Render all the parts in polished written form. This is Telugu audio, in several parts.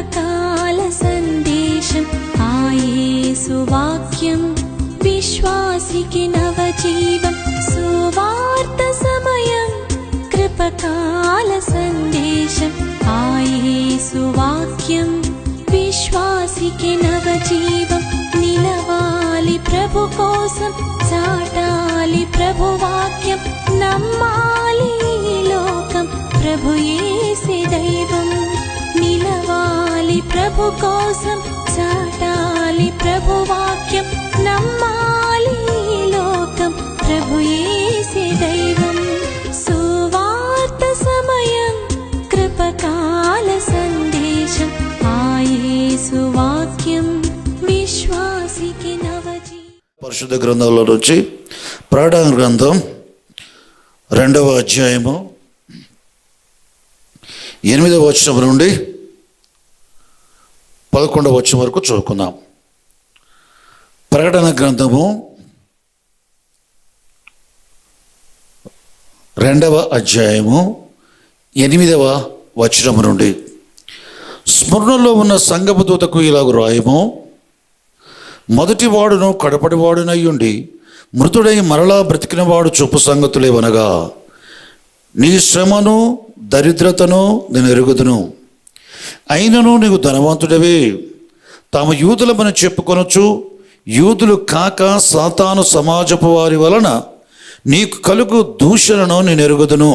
కృపకాల సందేశం ఆ యేసు వాక్యం విశ్వాసికి నవజీవం సువార్త సమయం కృపకాల సందేశం ఆ యేసు వాక్యం విశ్వాసికి నవజీవం నిలవాలి ప్రభు కోసం చాటాలి ప్రభు వాక్యం నమ్మాలి ఈ లోకం ప్రభు యేసే దైవం నిలవాలి ప్రభు కోసం చాటాలి ప్రభు వాక్యం నమ్మాలి ఈ లోకం ప్రభు యేసే దైవం సువార్త సమయం కృపకాల సందేశం ఆ యేసు వాక్యం విశ్వాసికి నవజీ. పరిశుద్ధ గ్రంథంలో నుంచి ప్రకటన గ్రంథం 2వ అధ్యాయము 8వ వచనం నుండి 11వ వచనం వరకు చదువుకుందాం. ప్రకటన గ్రంథము 2వ అధ్యాయము 8వ వచనం నుండి. స్మరణలో ఉన్న సంఘపు దూతకు ఇలాగు రాయము, మొదటి వాడును కడపటి వాడునయ్యుండి మృతుడై మరలా బ్రతికినవాడు చూపు సంగతులేవనగా, నీ శ్రమను దరిద్రతను నేను ఎరుగుదును, అయినను నీవు ధనవంతుడవే. తాము యూదులమని చెప్పుకొనొచ్చు యూదులు కాక సాతాను సమాజపు వారి వలన నీకు కలుగు దూషణను నేను ఎరుగుదును.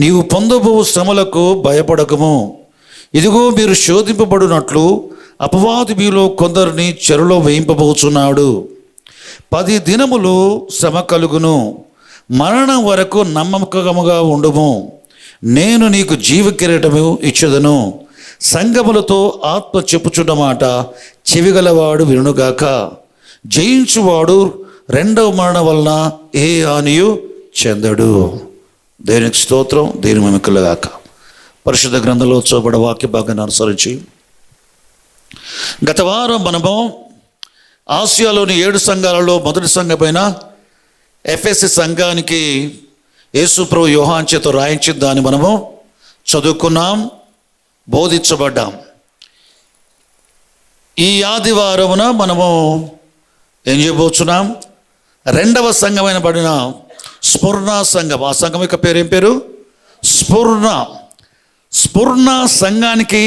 నీవు పొందబో శ్రమలకు భయపడకము. ఇదిగో మీరు శోధింపబడినట్లు అపవాది మీలో కొందరిని చెరలో వేయింపబోచున్నాడు. 10 దినములు శ్రమ కలుగును. మరణం వరకు నమ్మకముగా ఉండుము. నేను నీకు జీవ కిరీటము ఇచ్చెదను. సంగములతో ఆత్మ చెప్పుచున్నమాట చెవిగలవాడు వినుగాక. జయించువాడు రెండవ మరణం వలన ఏ హానియు చెందడు. దేవునికి స్తోత్రం, దేని మహిమకలుగాక. పరిశుద్ధ గ్రంథంలో చూపబడిన వాక్య భాగాన్ని అనుసరించి గత వారం మనము ఆసియాలోని 7 సంఘాలలో మొదటి సంఘమైన ఎఫెసీ సంఘానికి యేసు ప్రభు యోహాను చేత రాయించిన దాన్ని మనము చదువుకున్నాం, బోధించబడ్డాం. ఈ ఆదివారమున మనము ఏం చేయబోతున్నాం? 2వ సంఘమైన పడిన స్ఫురణ సంఘం. ఆ సంఘం యొక్క పేరు ఏం పేరు? స్ఫురణ సంఘానికి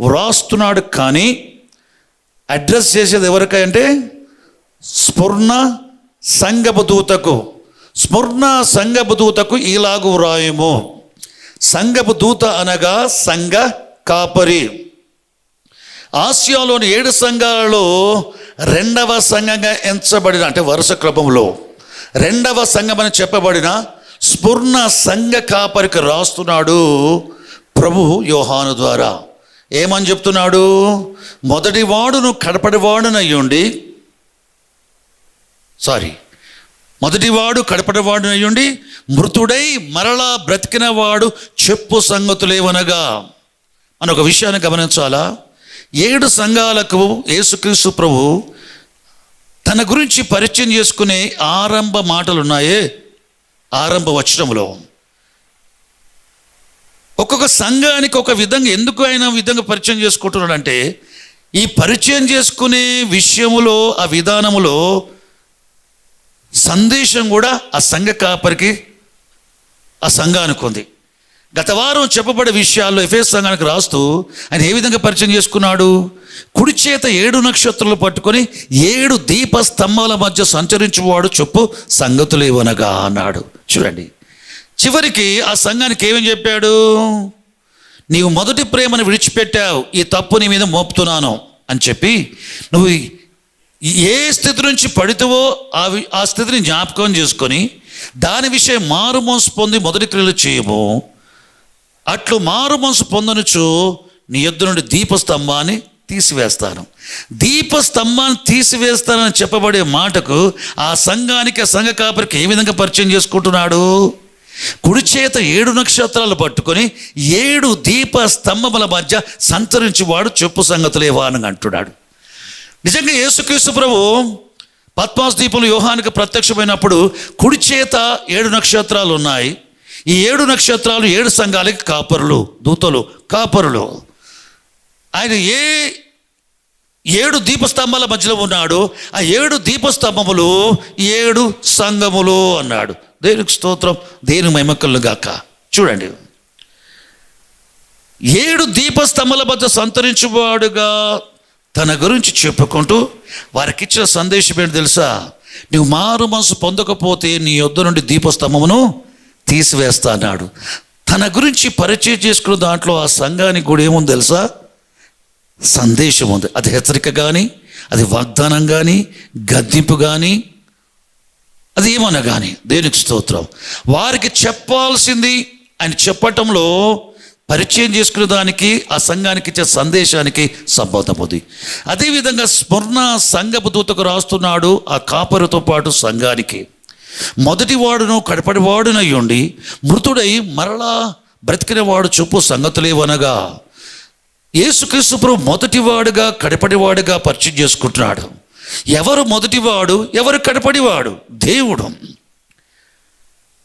వ్రాస్తున్నాడు. కానీ అడ్రస్ చేసేది ఎవరికంటే స్ఫురణ సంఘపు దూతకు. స్ఫురణ సంఘపు దూతకు ఇలాగు వ్రాయము. సంఘపు దూత అనగా సంఘ కాపరి. ఆసియాలోని 7 సంఘాలలో 2వ సంఘంగా ఎంచబడిన, అంటే వరుస క్రమంలో 2వ సంఘం అని చెప్పబడిన స్ఫురణ సంఘ కాపరికి రాస్తున్నాడు ప్రభు యోహాను ద్వారా. ఏమని చెప్తున్నాడు? మొదటి వాడును కడపటి వాడునయ్యుండి మృతుడై మరలా బ్రతికిన వాడు చెప్పు సంగతులేవనగా. అని ఒక విషయాన్ని గమనించాలా. 7 సంఘాలకు యేసుక్రీస్తు ప్రభు తన గురించి పరిచయం చేసుకునే ఆరంభ మాటలు ఉన్నాయే, ఆరంభ వచనంలో ఒక్కొక్క సంఘానికి ఒక విధంగా, ఎందుకు ఆయన విధంగా పరిచయం చేసుకుంటున్నాడంటే, ఈ పరిచయం చేసుకునే విషయములో, ఆ విధానములో సందేశం కూడా ఆ సంఘ కాపరికి, ఆ సంఘానికి ఉంది. గత వారం చెప్పబడే విషయాల్లో ఎఫెసీ సంఘానికి రాస్తూ ఆయన ఏ విధంగా పరిచయం చేసుకున్నాడు? కుడి చేత 7 నక్షత్రాలు పట్టుకొని 7 దీప స్తంభాల మధ్య సంచరించువాడు చెప్పు సంగతులేవనగా అన్నాడు. చూడండి, చివరికి ఆ సంఘానికి ఏమని చెప్పాడు? నీవు మొదటి ప్రేమను విడిచిపెట్టావు, ఈ తప్పు నీ మీద మోపుతున్నాను అని చెప్పి, నువ్వు ఏ స్థితి నుంచి పడితేవో ఆ స్థితిని జ్ఞాపకం చేసుకొని దాని విషయం మారు మనసు పొంది మొదటి క్రియలు చేయము. అట్లు మారు మనసు పొందనుచు నీ యొద్ద నుండి దీపస్తంభాన్ని తీసివేస్తాను. దీపస్తంభాన్ని తీసివేస్తానని చెప్పబడే మాటకు ఆ సంఘానికి, ఆ సంఘ కాపరికి ఏ విధంగా పరిచయం చేసుకుంటున్నాడు? కుడి చేత 7 నక్షత్రాలు పట్టుకొని 7 దీప స్తంభముల మధ్య సంచరించి వాడు చెప్పు సంగతులేవా అని అంటున్నాడు. నిజంగా యేసుక్రీస్తు ప్రభు పద్మాస్ దీపంలో యోహానికి ప్రత్యక్షమైనప్పుడు కుడి చేత 7 నక్షత్రాలు ఉన్నాయి. ఈ 7 నక్షత్రాలు 7 సంఘాలకి కాపరులు, దూతలు, కాపరులు. ఆయన 7 దీపస్తంభాల మధ్యలో ఉన్నాడు. ఆ 7 దీపస్తంభములు 7 సంఘములు అన్నాడు. దేవునికి స్తోత్రం, దేవుని మహిమ గాక. చూడండి, 7 దీపస్తంభాల మధ్య సంతరించువాడుగా తన గురించి చెప్పుకుంటూ వారికి ఇచ్చిన సందేశం ఏంటి తెలుసా? నువ్వు మారు మనసు పొందకపోతే నీ యొద్ద నుండి దీపస్తంభమును తీసివేస్తా అన్నాడు. తన గురించి పరిచయం చేసుకున్న దాంట్లో ఆ సంఘానికి కూడా ఏముంది తెలుసా? సందేశం ఉంది. అది హెచ్చరిక కానీ, అది వాగ్దానం కానీ, గద్దింపు కానీ, అది ఏమన్నా కానీ. దేవునికి స్తోత్రం. వారికి చెప్పాల్సింది ఆయన చెప్పటంలో పరిచయం చేసుకునే దానికి, ఆ సంఘానికి ఇచ్చే సందేశానికి సంబంధం ఉంది. అదేవిధంగా స్మరణ సంఘపు దూతకు రాస్తున్నాడు ఆ కాపరితో పాటు సంఘానికి. మొదటి వాడును కడపడి వాడునై ఉండి మృతుడై మరలా బ్రతికిన వాడు చెప్పు సంగతులేవనగా, యేసుక్రీస్తు ప్రభు మొదటివాడుగా కడపడివాడుగా పరిచయం చేసుకుంటున్నాడు. ఎవరు మొదటివాడు, ఎవరు కడపడివాడు? దేవుడు.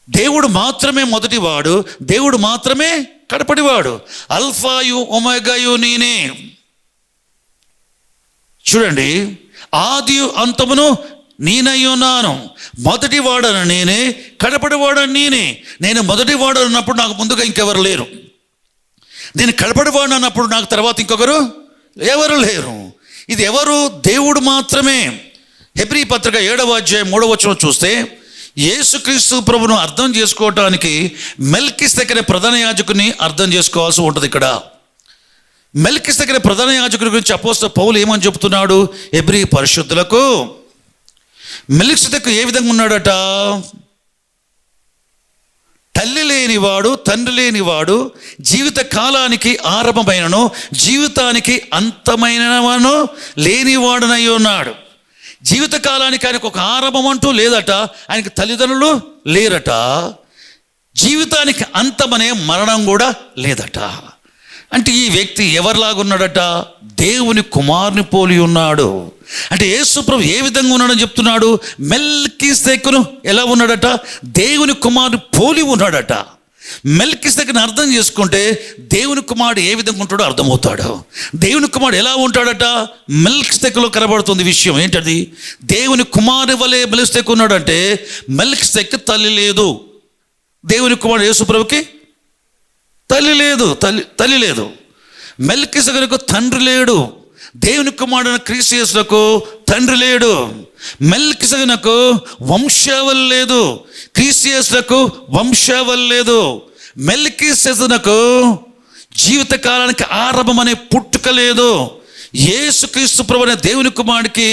దేవుడు మాత్రమే మొదటివాడు, దేవుడు మాత్రమే కడపడివాడు. అల్ఫాయు ఒమేగాయు నేనే. చూడండి, ఆది అంతమును నేనయ్యున్నాను. మొదటివాడను నేనే, కడపడివాడను నేనే. నేను మొదటివాడు అన్నప్పుడు నాకు ముందుగా ఇంకెవరు లేరు. నేను కడపడివాడు అన్నప్పుడు నాకు తర్వాత ఇంకొకరు ఎవరు లేరు. ఇది ఎవరు? దేవుడు మాత్రమే. హెబ్రీ పత్రిక 7వ అధ్యాయం 3వ వచనం చూస్తే, యేసుక్రీస్తు ప్రభును అర్థం చేసుకోవటానికి మెల్కిసెదెకు ప్రధాన యాజకుని అర్థం చేసుకోవాల్సి ఉంటుంది. ఇక్కడ మెల్కిసెదెకు ప్రధాన యాజకుని గురించి అపోస్తలుడు పౌలు ఏమని చెప్తున్నాడు? హెబ్రీ పరిశుద్ధులకు మెల్కిసెదెకు ఏ విధంగా ఉన్నాడట? తల్లి లేనివాడు, తండ్రి లేనివాడు, జీవిత కాలానికి ఆరంభమైనను జీవితానికి అంతమైనను లేనివాడునై ఉన్నాడు. జీవితకాలానికి ఆయనకు ఒక ఆరంభం అంటూ లేదట, ఆయనకు తల్లిదండ్రులు లేరట, జీవితానికి అంతమనే మరణం కూడా లేదట. అంటే ఈ వ్యక్తి ఎవరిలాగున్నాడట? దేవుని కుమారుని పోలి ఉన్నాడు. అంటే యేసు ప్రభు ఏ విధంగా ఉన్నాడని చెప్తున్నాడు? మెల్కిసెదెకును ఎలా ఉన్నాడట? దేవుని కుమారుని పోలి ఉన్నాడట. మెల్కిసెదెకును అర్థం చేసుకుంటే దేవుని కుమారుడు ఏ విధంగా ఉంటాడో అర్థమవుతాడు. దేవుని కుమారుడు ఎలా ఉంటాడట? మెల్కిసెదెకులో కనబడుతుంది విషయం. ఏంటది? దేవుని కుమారుని వలె మెల్కిసెదెకు ఉన్నాడంటే మెల్కిసెదెకు తల్లి లేదు. దేవుని కుమారుడు యేసు ప్రభుకి తల్లి లేదు, తల్లి లేదు. మెల్కిసెదెకునకు తండ్రి లేడు. దేవుని కుమారుడైన క్రీస్తు యేసుకు తండ్రి లేడు. మెల్కిసెదెకునకు వంశావళి లేదు, క్రీస్తు యేసుకు వంశావళి లేదు. మెల్కిసెదెకునకు జీవితకాలానికి ఆరంభం అనే పుట్టుక లేదు. యేసుక్రీస్తు ప్రభు అనే దేవుని కుమారుడికి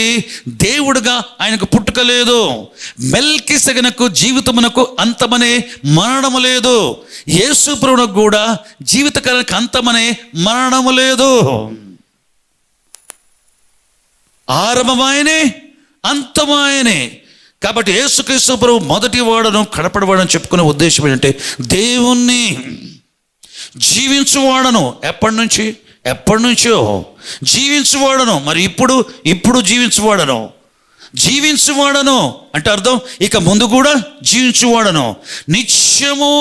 దేవుడుగా ఆయనకు పుట్టుక లేదు. మెల్కిసెదెకునకు జీవితమునకు అంతమనే మరణము లేదు. యేసు ప్రభువునకు కూడా జీవితకాలానికి అంతమనే మరణము లేదు. ఆరంభమాయనే, అంతమాయనే. కాబట్టి యేసుక్రీస్తు ప్రభు మొదటి వాడను కడపడివాడని చెప్పుకునే ఉద్దేశం ఏంటంటే దేవుణ్ణి జీవించువాడను. ఎప్పటి నుంచో జీవించువాడను. మరి ఇప్పుడు జీవించువాడను అంటే అర్థం ఇక ముందు కూడా జీవించువాడను. నిత్యము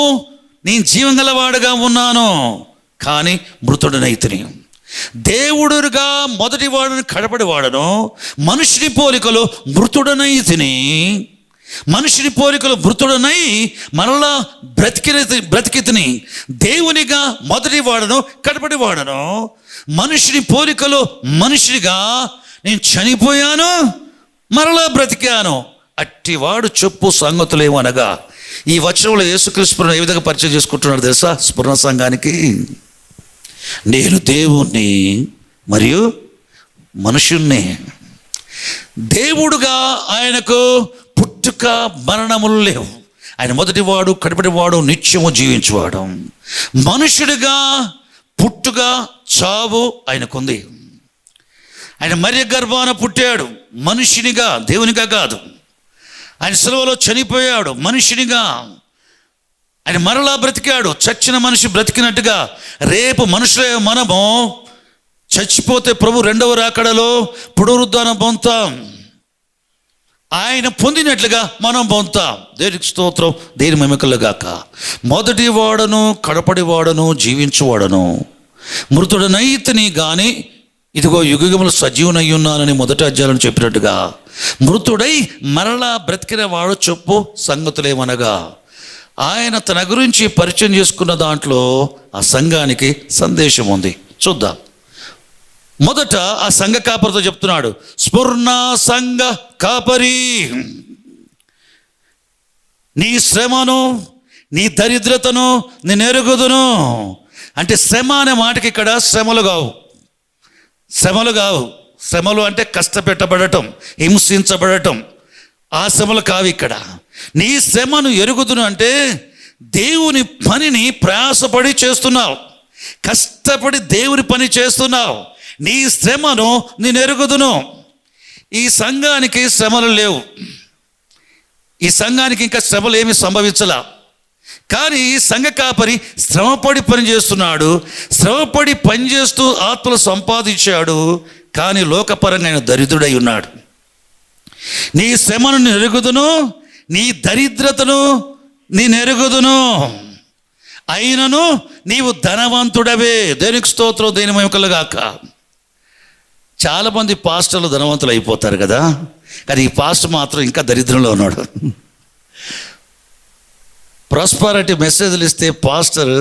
నేను జీవం గలవాడుగా ఉన్నాను, కానీ మృతుడనైతిని. దేవుడుగా మొదటి వాడును కడపడి వాడను. మనుషుని పోలికలో మృతుడనైతిని. మనుషుని పోలికలో మృతుడనై మరలా బ్రతికితిని. దేవునిగా మొదటి వాడను కడపడి వాడను. మనుషుని పోలికలో మనుషునిగా నేను చనిపోయాను, మరలా బ్రతికాను. అట్టివాడు చెప్పు సంగతులేమనగా, ఈ వచనంలో యేసుక్రీస్తును ఏ విధంగా పరిచయం చేసుకుంటున్నాడు తెలుసా? స్ఫురణ సంఘానికి, నేను దేవుణ్ణి మరియు మనుషుణ్ణి. దేవుడుగా ఆయనకు పుట్టుక మరణములు లేవు. ఆయన మొదటివాడు, కడపటివాడు, నిత్యము జీవించువాడు. మనుషుడిగా పుట్టుక చావు ఆయనకుంది. ఆయన మరియ గర్భాన పుట్టాడు మనుషునిగా, దేవునిగా కాదు. ఆయన సిలువలో చనిపోయాడు మనుషునిగా. ఆయన మరలా బ్రతికాడు, చచ్చిన మనిషి బ్రతికినట్టుగా. రేపు మనుషులే మనము చచ్చిపోతే ప్రభు రెండవ రాకడలో పునరుద్ధానం పొందుతాం. ఆయన పొందినట్లుగా మనం పొందుతాం. దేవునికి స్తోత్రం, దేని మహిమకలుగాక. మొదటి వాడను కడపడి వాడను జీవించువాడను. మృతుడనైతిని గాని ఇదిగో యుగములు సజీవునయ్యున్నానని మొదటి అధ్యాయంలో చెప్పినట్టుగా మృతుడై మరలా బ్రతికిన వాడు చెప్పు సంగతులేమనగా ఆయన తన గురించి పరిచయం చేసుకున్న దాంట్లో ఆ సంఘానికి సందేశం ఉంది. చూద్దాం. మొదట ఆ సంఘ కాపరితో చెప్తున్నాడు, స్ఫుర్ణ సంఘ కాపరి, నీ శ్రమను నీ దరిద్రతను నేను ఎరుగుదును. అంటే శ్రమ అనే మాటకి ఇక్కడ శ్రమలు కావు. శ్రమలు అంటే కష్టపెట్టబడటం, హింసించబడటం, ఆ శ్రమలు కావు ఇక్కడ. నీ శ్రమను ఎరుగుదును అంటే దేవుని పనిని ప్రయాసపడి చేస్తున్నావు, కష్టపడి దేవుని పని చేస్తున్నావు. నీ శ్రమను నేను ఎరుగుదును. ఈ సంఘానికి శ్రమలు లేవు, ఈ సంఘానికి ఇంకా శ్రమలు ఏమి సంభవించలా. కానీ సంఘ కాపరి శ్రమపడి పనిచేస్తున్నాడు, శ్రమపడి పనిచేస్తూ ఆత్మలు సంపాదించాడు. కానీ లోకపరంగా ఆయన దరిద్రుడై ఉన్నాడు. నీ శ్రమను నేను ఎరుగుదును, నీ దరిద్రతను నేను ఎరుగుదును, అయినను నీవు ధనవంతుడవే. దేనికి స్తోత్రం, దేని మహిమకలుగాక. చాలామంది పాస్టర్లు ధనవంతులు అయిపోతారు కదా, కానీ ఈ పాస్టర్ మాత్రం ఇంకా దరిద్రంలో ఉన్నాడు. ప్రాస్పరిటీ మెసేజ్లు ఇస్తే పాస్టర్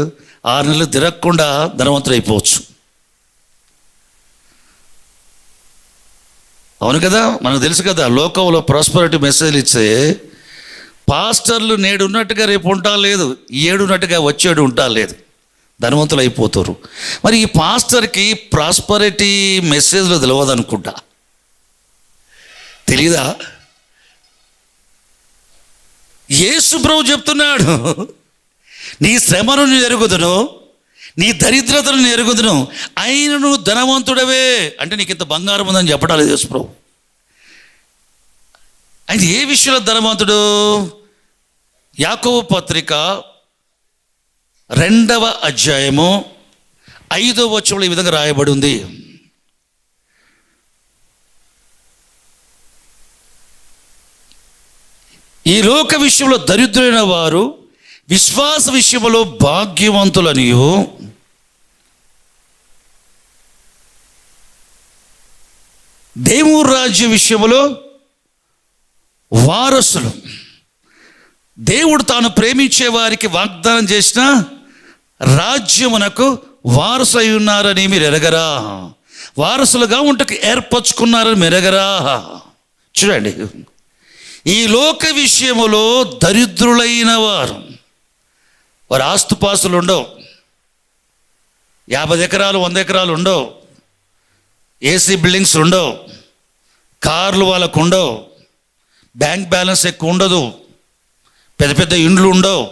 6 నెలలు తిరగకుండా ధనవంతులు అయిపోవచ్చు. అవును కదా, మనకు తెలుసు కదా. లోకంలో ప్రాస్పరిటీ మెసేజ్లు ఇచ్చే పాస్టర్లు నేడు ఉన్నట్టుగా రేపు ఉంటా లేదు, ఏడున్నట్టుగా వచ్చేడు ఉంటా లేదు, ధనవంతులు అయిపోతారు. మరి ఈ పాస్టర్కి ప్రాస్పరిటీ మెసేజ్లు తెలియదు అనుకుంటా, తెలీదా? యేసు ప్రభు చెప్తున్నాడు, నీ శ్రమను నేను ఎరుగుదును, నీ దరిద్రతను నేను ఎరుగుదును, అయిన నువ్వు ధనవంతుడవే. అంటే నీకు ఇంత బంగారం ఉందని చెప్పడాలి యేసు ప్రభు. అయితే ఏ విషయంలో ధనవంతుడు? యాకోబు పత్రిక 2వ అధ్యాయము 5వ వచనంలో ఈ విధంగా రాయబడి ఉంది. ఈ లోక విషయంలో దరిద్రులైన వారు విశ్వాస విషయంలో భాగ్యవంతులనియు, దేవుని రాజ్య విషయంలో వారసులు. దేవుడు తాను ప్రేమించే వారికి వాగ్దానం చేసిన రాజ్యమునకు వారసులై ఉన్నారని మీరు ఎరగరా? వారసులుగా ఉంటకు ఏర్పరచుకున్నారని మీరు ఎరగరా? చూడండి, ఈ లోక విషయములో దరిద్రులైన వారు ఆస్తుపాస్తులు ఉండవు, 50 ఎకరాలు 100 ఎకరాలు ఉండవు, ఏసీ బిల్డింగ్స్ ఉండవు, కార్లు వాళ్ళకు ఉండవు, బ్యాంక్ బ్యాలెన్స్ ఎక్కువ ఉండదు, పెద్ద పెద్ద ఇండ్లు ఉండవు,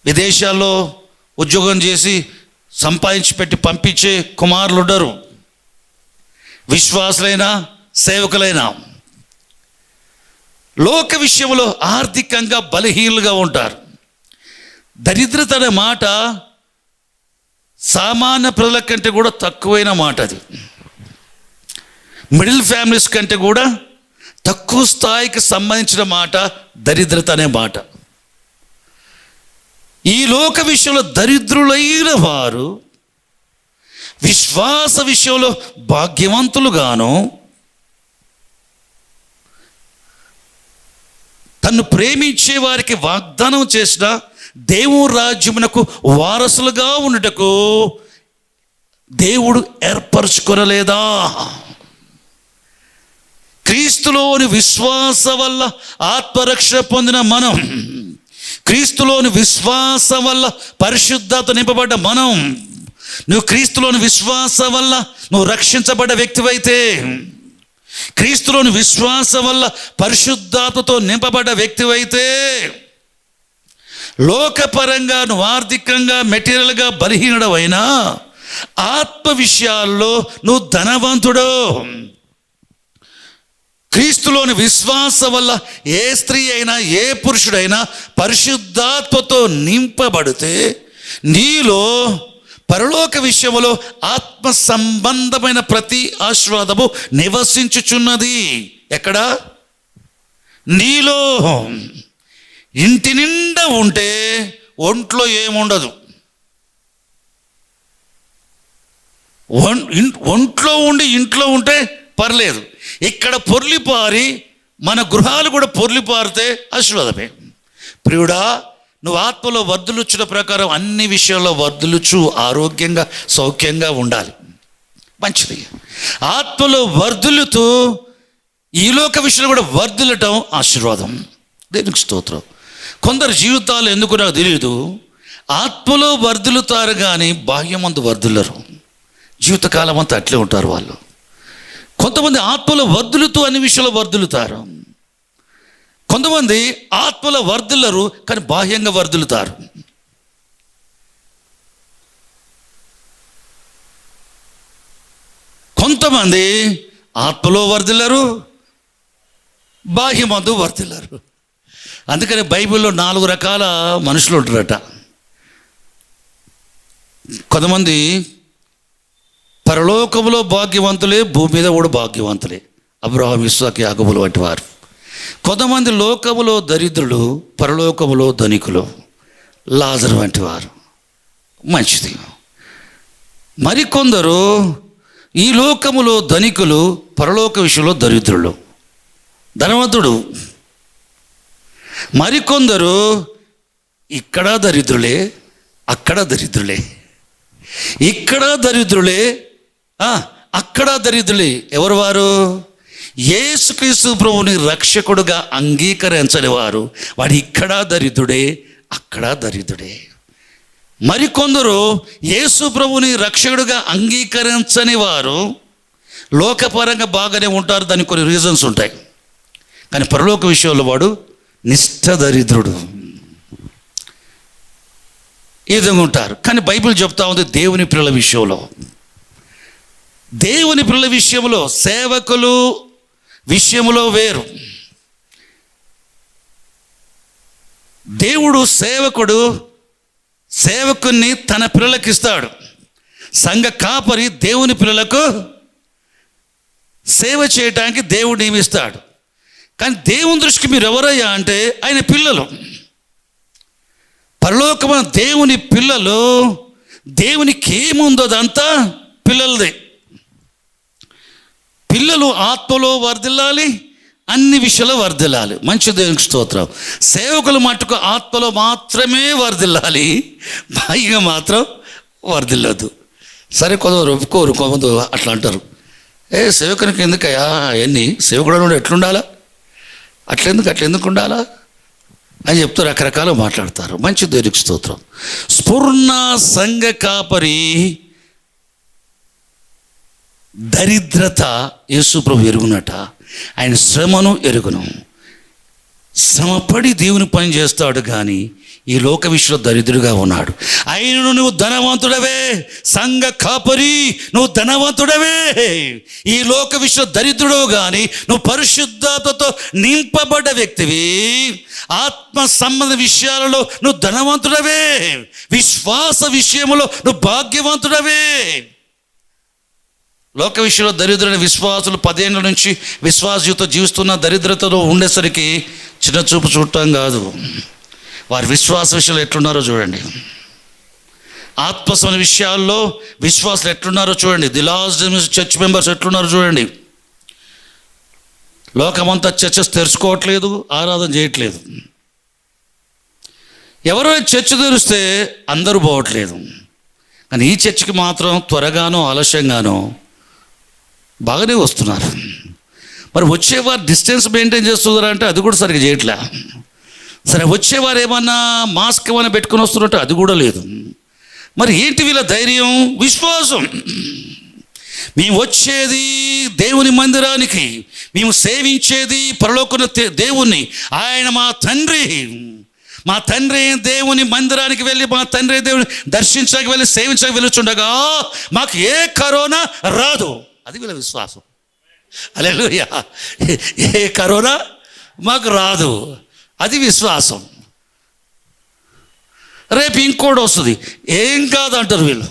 విదేశాల్లో ఉద్యోగం చేసి సంపాదించి పెట్టి పంపించే కుమారులు ఉండరు, విశ్వాసులైనా సేవకులైనా లోక విషయంలో ఆర్థికంగా బలహీనులుగా ఉంటారు. దరిద్రత అనే మాట సామాన్య ప్రజల కంటే కూడా తక్కువైన మాట. అది మిడిల్ ఫ్యామిలీస్ కంటే కూడా తక్కువ స్థాయికి సంబంధించిన మాట దరిద్రత అనే మాట. ఈ లోక విషయంలో దరిద్రులైన వారు విశ్వాస విషయంలో భాగ్యవంతులుగాను, తన్ను ప్రేమించే వారికి వాగ్దానం చేసిన దేవుని రాజ్యమునకు వారసులుగా ఉండుటకు దేవుడు ఏర్పరచుకొనలేదా? క్రీస్తులోని విశ్వాస వల్ల ఆత్మరక్షణ పొందిన మనం, క్రీస్తులోని విశ్వాసం వల్ల పరిశుద్ధత నింపబడ్డ మనం, నువ్వు క్రీస్తులోని విశ్వాసం వల్ల నువ్వు రక్షించబడ్డ వ్యక్తివైతే, క్రీస్తులోని విశ్వాసం వల్ల పరిశుద్ధాత్మతో నింపబడ్డ వ్యక్తివైతే, లోకపరంగా నువ్వు ఆర్థికంగా మెటీరియల్గా బలహీనుడవైనా ఆత్మ విషయాల్లో నువ్వు ధనవంతుడు. క్రీస్తులోని విశ్వాసం వల్ల ఏ స్త్రీ అయినా ఏ పురుషుడైనా పరిశుద్ధాత్మతో నింపబడితే నీలో పరలోక విషయంలో ఆత్మ సంబంధమైన ప్రతి ఆశీర్వాదము నివసించుచున్నది. ఎక్కడ? నీలో. ఇంటి నిండా ఉంటే ఒంట్లో ఏముండదు. ఒంట్లో ఉండి ఇంట్లో ఉంటే పర్లేదు, ఇక్కడ పొర్లిపారి మన గృహాలు కూడా పొర్లిపారితే ఆశీర్వాదమే. ప్రియుడా, నువ్వు ఆత్మలో వర్ధులుచ్చిన ప్రకారం అన్ని విషయాల్లో వర్ధులుచు ఆరోగ్యంగా సౌఖ్యంగా ఉండాలి. మంచిది. ఆత్మలో వర్ధులుతూ ఈ లోక విషయంలో కూడా వర్ధులటం ఆశీర్వాదం. దేవునికి స్తోత్రం. కొందరు జీవితాలు ఎందుకు నాకు తెలియదు, ఆత్మలో వర్ధులుతారు కానీ బాహ్యమందు వర్ధులరు. జీవితకాలం అంతా అట్లే ఉంటారు వాళ్ళు. కొంతమంది ఆత్మలో వర్ధులుతూ అన్ని విషయంలో వర్ధులుతారు. కొంతమంది ఆత్మలో వర్ధులరు కానీ బాహ్యంగా వర్ధులుతారు. కొంతమంది ఆత్మలో వర్ధిల్లరు, బాహ్యమందు వర్ధిల్లరు. అందుకని బైబిల్లో 4 రకాల మనుషులు ఉంటారట. కొంతమంది పరలోకములో భాగ్యవంతులే, భూమి మీద కూడా భాగ్యవంతులే. అబ్రహాము, ఇస్సాకు, యాకోబులు వంటి వారు. కొంతమంది లోకములో దరిద్రులు, పరలోకములో ధనికులు. లాజరు వంటి వారు. మంచిది. మరికొందరు ఈ లోకములో ధనికులు, పరలోక విషయంలో దరిద్రులు, ధనవంతుడు. మరికొందరు ఇక్కడ దరిద్రులే, అక్కడ దరిద్రులే, ఇక్కడ దరిద్రులే, అక్కడ దరిద్రులే. ఎవరు వారు? యేసుక్రీస్తు ప్రభువుని రక్షకుడుగా అంగీకరించని వారు. వాడు ఇక్కడ దరిద్రుడే, అక్కడ దరిద్రుడే. మరికొందరు యేసు ప్రభువుని రక్షకుడుగా అంగీకరించని వారు లోకపరంగా బాగానే ఉంటారు. దానికి కొన్ని రీజన్స్ ఉంటాయి. కానీ పరలోక విషయంలో వాడు నిష్ఠ దరిద్రుడు. ఈ విధంగా ఉంటారు. కానీ బైబిల్ చెప్తా ఉంది దేవుని పిల్లల విషయంలో, దేవుని పిల్లల విషయంలో, సేవకులు విషయంలో వేరు. దేవుడు సేవకుని తన పిల్లలకు ఇస్తాడు. సంఘ కాపరి దేవుని పిల్లలకు సేవ చేయటానికి దేవుడు నియమిస్తాడు. కానీ దేవుని దృష్టికి మీరు ఎవరయ్యా అంటే ఆయన పిల్లలు. పరలోకమైన దేవుని పిల్లలు, దేవునికి ఏముందో అదంతా పిల్లలదే. పిల్లలు ఆత్మలో వర్ధిల్లాలి, అన్ని విషయాల్లో వర్ధిల్లాలి. మంచి దేవునికి స్తోత్రం. సేవకులు మట్టుకు ఆత్మలో మాత్రమే వర్ధిల్లాలి, బాహ్యంగా మాత్రం వర్ధిల్లదు. సరే, కొందరు ఒప్పుకోరు, కొందరు అట్లా అంటారు. సేవకునికి ఎందుకయ్యా అవన్నీ, సేవకుడు ఎట్లుండాలా, అట్లెందుకు ఉండాలా అని చెప్తూ రకరకాలు మాట్లాడతారు. మంచి దేవునికి స్తోత్రం. స్ఫూర్ణ సంఘ కాపరి దరిద్రత యేసు ప్రభు ఎరుగునట, ఆయన శ్రమను ఎరుగును. శ్రమపడి దేవుని పని చేస్తాడు కానీ ఈ లోక విషయంలో దరిద్రుడుగా ఉన్నాడు. అయినను నువ్వు ధనవంతుడవే, సంఘ కాపరి నువ్వు ధనవంతుడవే. ఈ లోక విషయంలో దరిద్రుడు కానీ నువ్వు పరిశుద్ధతతో నింపబడ్డ వ్యక్తివి. ఆత్మ సంబంధ విషయాలలో నువ్వు ధనవంతుడవే, విశ్వాస విషయంలో నువ్వు భాగ్యవంతుడవే. లోక విషయంలో దరిద్రుడైన విశ్వాసులు 10 ఏళ్ళ నుంచి విశ్వాసయుతో జీవిస్తున్న దరిద్రతలో ఉండేసరికి చిన్న చూపు చూడటం కాదు, వారి విశ్వాస విషయాలు ఎట్లున్నారో చూడండి. ఆత్మసమైన విషయాల్లో విశ్వాసులు ఎట్లున్నారో చూడండి. ది లాస్ట్ చర్చ్ మెంబర్స్ ఎట్లున్నారో చూడండి. లోకమంతా చర్చెస్ తెరుచుకోవట్లేదు, ఆరాధన చేయట్లేదు. ఎవరో చర్చ్ తెరిస్తే అందరూ పోవట్లేదు. కానీ ఈ చర్చికి మాత్రం త్వరగానో ఆలస్యంగానో బాగానే వస్తున్నారు. మరి వచ్చేవారు డిస్టెన్స్ మెయింటైన్ చేస్తున్నారా అంటే అది కూడా సరిగ్గా చేయట్లే. సరే, వచ్చేవారు ఏమన్నా మాస్క్ ఏమైనా పెట్టుకుని వస్తున్నట్టు అది కూడా లేదు. మరి ఏంటి వీళ్ళ ధైర్యం? విశ్వాసం. మేము వచ్చేది దేవుని మందిరానికి, మేము సేవించేది పరలోకన దేవుణ్ణి. ఆయన మా తండ్రి దేవుని మందిరానికి వెళ్ళి, మా తండ్రి దేవుని దర్శించడానికి వెళ్ళి, సేవించడానికి వెళ్ళుచుండగా మాకు ఏ కరోనా రాదు. అది వీళ్ళ విశ్వాసం. హల్లెలూయా. ఏ కరోనా మాకు రాదు, అది విశ్వాసం. రేపు ఇంకోటి వస్తుంది, ఏం కాదంటారు వీళ్ళు.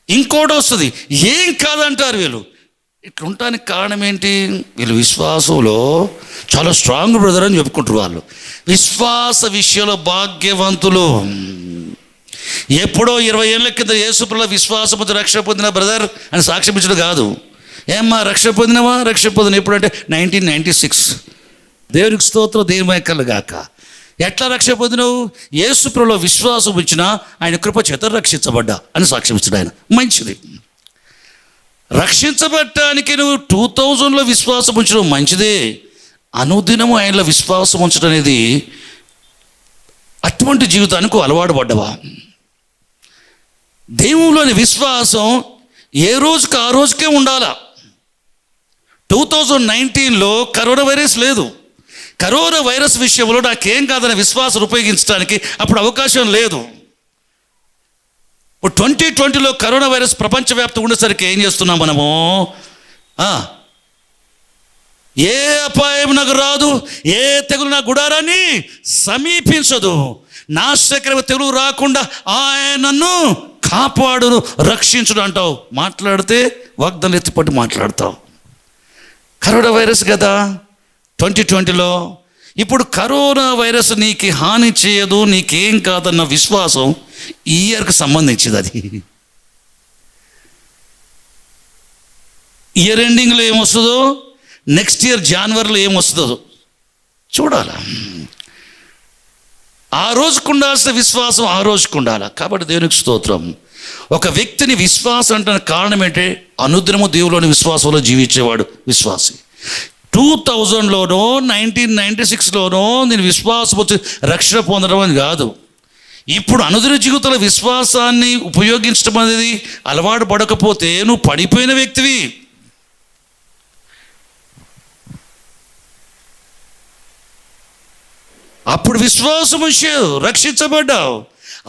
ఇంకోటి వస్తుంది, ఏం కాదంటారు వీళ్ళు. ఇట్లా ఉండటానికి కారణం ఏంటి? వీళ్ళు విశ్వాసంలో చాలా స్ట్రాంగ్ బ్రదర్ అని చెప్పుకుంటారు. వాళ్ళు విశ్వాస విషయంలో భాగ్యవంతులు. ఎప్పుడో 20 ఏళ్ళ కింద యేసుప్రభువులో విశ్వాసముతో రక్షణ పొందిన బ్రదర్ అని సాక్ష్యం ఇచ్చడం కాదు. ఏమ్మా రక్షణ పొందినవా? రక్షణ పొందిన ఎప్పుడంటే 1996. దేవునికి స్తోత్రం, దేవుని మహిమ గాక. ఎట్లా రక్షణ పొందినవు? యేసుప్రభువులో విశ్వాసం ఉంచినా ఆయన కృప చేత రక్షించబడ్డా అని సాక్ష్యం ఇచ్చాడు ఆయన. మంచిది. రక్షించబడటానికి నువ్వు 2000లో విశ్వాసం ఉంచడం మంచిదే. అనుదినము ఆయనలో విశ్వాసం ఉంచడం అనేది, అటువంటి జీవితానికి అలవాటు పడ్డవా? దేవునిలోని విశ్వాసం ఏ రోజుకి ఆ రోజుకే ఉండాలా. 2019లో కరోనా వైరస్ లేదు. కరోనా వైరస్ విషయంలో నాకేం కాదనే విశ్వాసం ఉపయోగించడానికి అప్పుడు అవకాశం లేదు. ఇప్పుడు 2020లో కరోనా వైరస్ ప్రపంచవ్యాప్తంగా ఉండేసరికి ఏం చేస్తున్నాం మనము? ఏ అపాయం నాకు రాదు, ఏ తెగులు నా గుడారాన్ని సమీపించదు, నాశనకరమైన తెగులు రాకుండా ఆయన నన్ను కాపాడును, రక్షించుడు అంటావు. మాట్లాడితే వాగ్దానం ఎత్తిపట్టి మాట్లాడతావు. కరోనా వైరస్ కదా 2020లో. ఇప్పుడు కరోనా వైరస్ నీకు హాని చేయదు, నీకేం కాదన్న విశ్వాసం ఈ ఇయర్కి సంబంధించింది. అది ఇయర్ ఎండింగ్లో ఏమొస్తుందో, నెక్స్ట్ ఇయర్ జనవరిలో ఏమొస్తుందో చూడాలా. ఆ రోజుకు ఉండాల్సిన విశ్వాసం ఆ రోజుకు ఉండాలి. కాబట్టి దేవునికి స్తోత్రం. ఒక వ్యక్తిని విశ్వాసం అంటే కారణం ఏంటంటే అనుదినము దేవులోని విశ్వాసంలో జీవించేవాడు విశ్వాసి. 2000లోనో 1996లోనో నేను విశ్వాసం వచ్చి రక్షణ పొందడం అని కాదు. ఇప్పుడు అనుదిన జీవితంలో విశ్వాసాన్ని ఉపయోగించడం అనేది అలవాటు పడకపోతే నువ్వు పడిపోయిన వ్యక్తివి. అప్పుడు విశ్వాసం వచ్చావు, రక్షించబడ్డావు.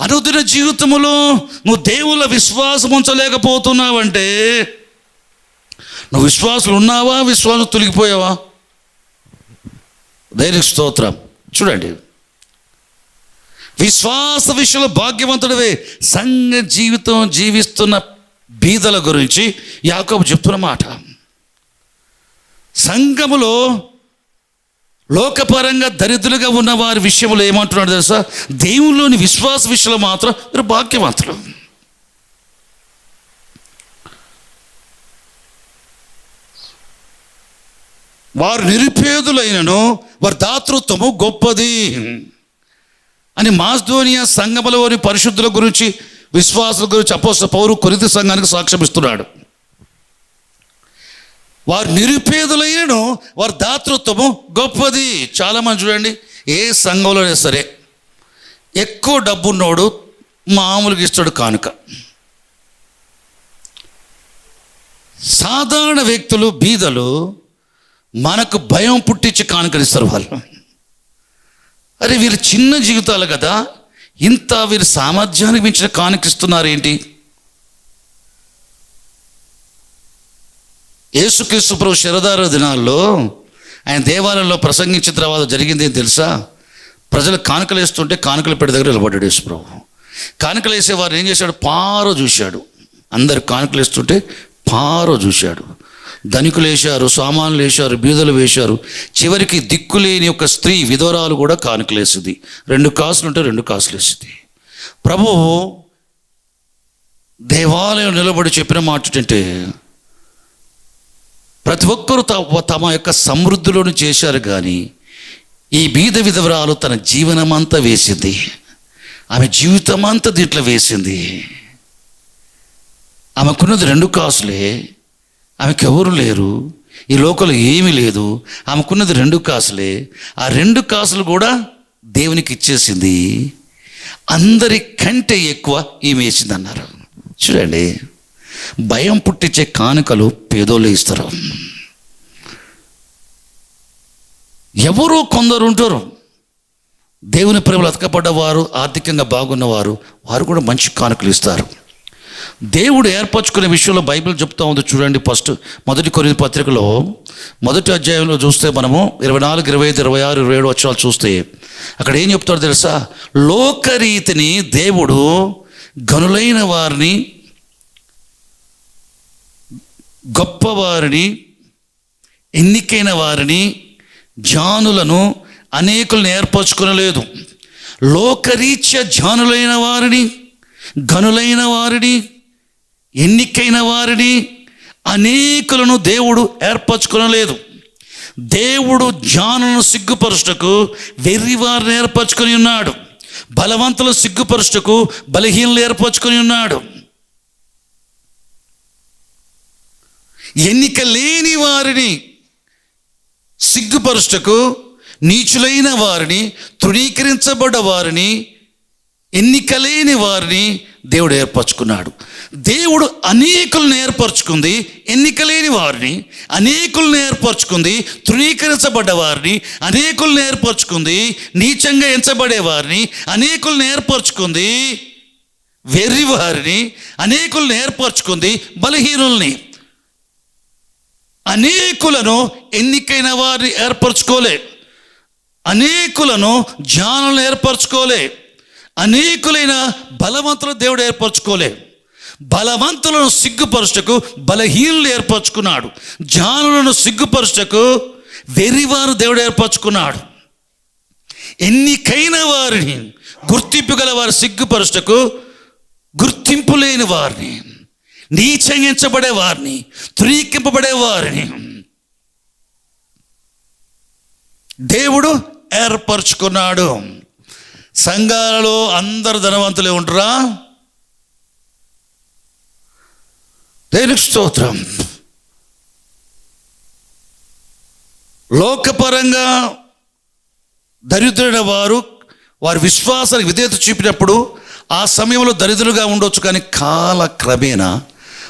అనుదిన జీవితంలో నువ్వు దేవుళ్ళ విశ్వాసం ఉంచలేకపోతున్నావంటే నువ్వు విశ్వాసులు ఉన్నావా, విశ్వాసం తొలగిపోయావా? దేవునికి స్తోత్రం. చూడండి, విశ్వాస విషయంలో భాగ్యవంతుడివే. సంఘ జీవితం జీవిస్తున్న బీదల గురించి యాకోబు చెప్తున్న మాట. సంఘములో లోకపరంగా దరిద్రులుగా ఉన్న వారి విషయంలో ఏమంటున్నాడు తెలుసా? దేవునిలోని విశ్వాస విషయంలో మాత్రం మీరు భాగ్యవంతులు. వారు నిరుపేదులైనను వారి దాతృత్వము గొప్పది అని మాస్దోనియా సంఘములోని పరిశుద్ధుల గురించి, విశ్వాసుల గురించి అపోస్తలుడైన పౌలు కొరింథీ సంఘానికి సాక్ష్యం ఇస్తున్నాడు. వారు నిరుపేదులైనను వారి దాతృత్వము గొప్పది. చాలామంది చూడండి, ఏ సంఘంలోనే సరే ఎక్కువ డబ్బున్నోడు మామూలుగా ఇస్తాడు కానుక. సాధారణ వ్యక్తులు, బీదలు మనకు భయం పుట్టించి కానుకలిస్తారు. వాళ్ళు అరే వీరు చిన్న జీవితాలు కదా, ఇంత వీరు సామర్థ్యానికి మించిన కానుకిస్తున్నారు ఏంటి? యేసుక్రీస్తు ప్రభు శరదార దినాల్లో ఆయన దేవాలయంలో ప్రసంగించిన తర్వాత జరిగింది ఏం తెలుసా? ప్రజలు కానుకలు వేస్తుంటే కానుకలు పెట్టి దగ్గర నిలబడ్డాడు యేసు ప్రభు. కానుకలు వేసేవారు ఏం చేశాడు? పారో చూశాడు. అందరు కానుకలు వేస్తుంటే పారో చూశాడు. ధనికులు వేశారు, సామాన్లు వేశారు, బీదలు వేశారు. చివరికి దిక్కులేని ఒక స్త్రీ విధవరాలు కూడా కానుకలు వేసింది. 2 కాసులు ఉంటే 2 కాసులు వేసింది. ప్రభువు దేవాలయం నిలబడి చెప్పిన మాట ఏంటంటే, ప్రతి ఒక్కరూ తమ యొక్క సమృద్ధిలోని చేశారు, కానీ ఈ బీద విధవరాలు తన జీవనమంతా వేసింది. ఆమె జీవితం అంతా దీంట్లో వేసింది. ఆమెకున్నది 2 కాసులే. ఆమెకు ఎవరు లేరు, ఈ లోకంలో ఏమీ లేదు. ఆమెకున్నది 2 కాసులే. ఆ 2 కాసులు కూడా దేవునికి ఇచ్చేసింది. అందరికంటే ఎక్కువ ఈమె వేసింది అన్నారు. చూడండి, భయం పుట్టించే కానుకలు పేదోళ్ళు ఇస్తారు. ఎవరో కొందరు ఉంటారు దేవుని ప్రేమలో అతకపడ్డవారు, ఆర్థికంగా బాగున్నవారు, వారు కూడా మంచి కానుకలు ఇస్తారు. దేవుడు ఏర్పరచుకునే విషయంలో బైబిల్ చెప్తా ఉంది. చూడండి, ఫస్ట్ 1 కొరింథీ పత్రికలో 1వ అధ్యాయంలో చూస్తే మనము 24, 25, 26, 27 వచనాలు చూస్తే అక్కడ ఏం చెప్తాడో తెలుసా? లోకరీతిని దేవుడు గనులైన వారిని, గొప్పవారిని, ఎన్నికైన వారిని, జానులను, అనేకులను ఏర్పరచుకునలేదు. లోకరీత్యా జానులైన వారిని, ఘనులైన వారిని, ఎన్నికైన వారిని, అనేకులను దేవుడు ఏర్పరచుకొనలేదు. దేవుడు జ్ఞానులను సిగ్గుపరుచుటకు వెర్రివారిని ఏర్పరచుకొని ఉన్నాడు. బలవంతులను సిగ్గుపరుచుటకు బలహీనలు ఏర్పరచుకొని ఉన్నాడు. ఎన్నిక లేని వారిని సిగ్గుపరుచుటకు, నీచులైన వారిని, తృణీకరించబడ్డ వారిని, ఎన్నిక లేని వారిని దేవుడు ఏర్పరచుకున్నాడు. దేవుడు అనేకులను ఏర్పరచుకుంది, ఎన్నిక లేని వారిని, అనేకులను ఏర్పరచుకుంది, తృణీకరించబడ్డ వారిని, అనేకులను ఏర్పరచుకుంది, నీచంగా ఎంచబడే వారిని, అనేకులను ఏర్పరచుకుంది, వెర్రి వారిని, అనేకులను ఏర్పరచుకుంది, బలహీనుల్ని. అనేకులను ఎన్నికైన వారిని ఏర్పరచుకోలే, అనేకులను జ్ఞానులను ఏర్పరచుకోలే, అనేకులైన బలవంతులను దేవుడు ఏర్పరచుకోలే. బలవంతులను సిగ్గుపరచుటకు బలహీనులు ఏర్పరచుకున్నాడు. జ్ఞానులను సిగ్గుపరచుటకు వెర్రివారు దేవుడు ఏర్పరచుకున్నాడు. ఎన్నికైన వారిని, గుర్తింపు గల వారు సిగ్గుపరచుటకు గుర్తింపు లేని వారిని, నీచంగించబడే వారిని, త్రీకింపబడే వారిని దేవుడు ఏర్పరచుకున్నాడు. సంఘాలలో అందరు ధనవంతులే ఉంటారా? దేవునికి స్తోత్రం. లోకపరంగా దరిద్రులైన వారు వారి విశ్వాసానికి విధేయత చూపినప్పుడు ఆ సమయంలో దరిద్రులుగా ఉండొచ్చు, కానీ కాలక్రమేణా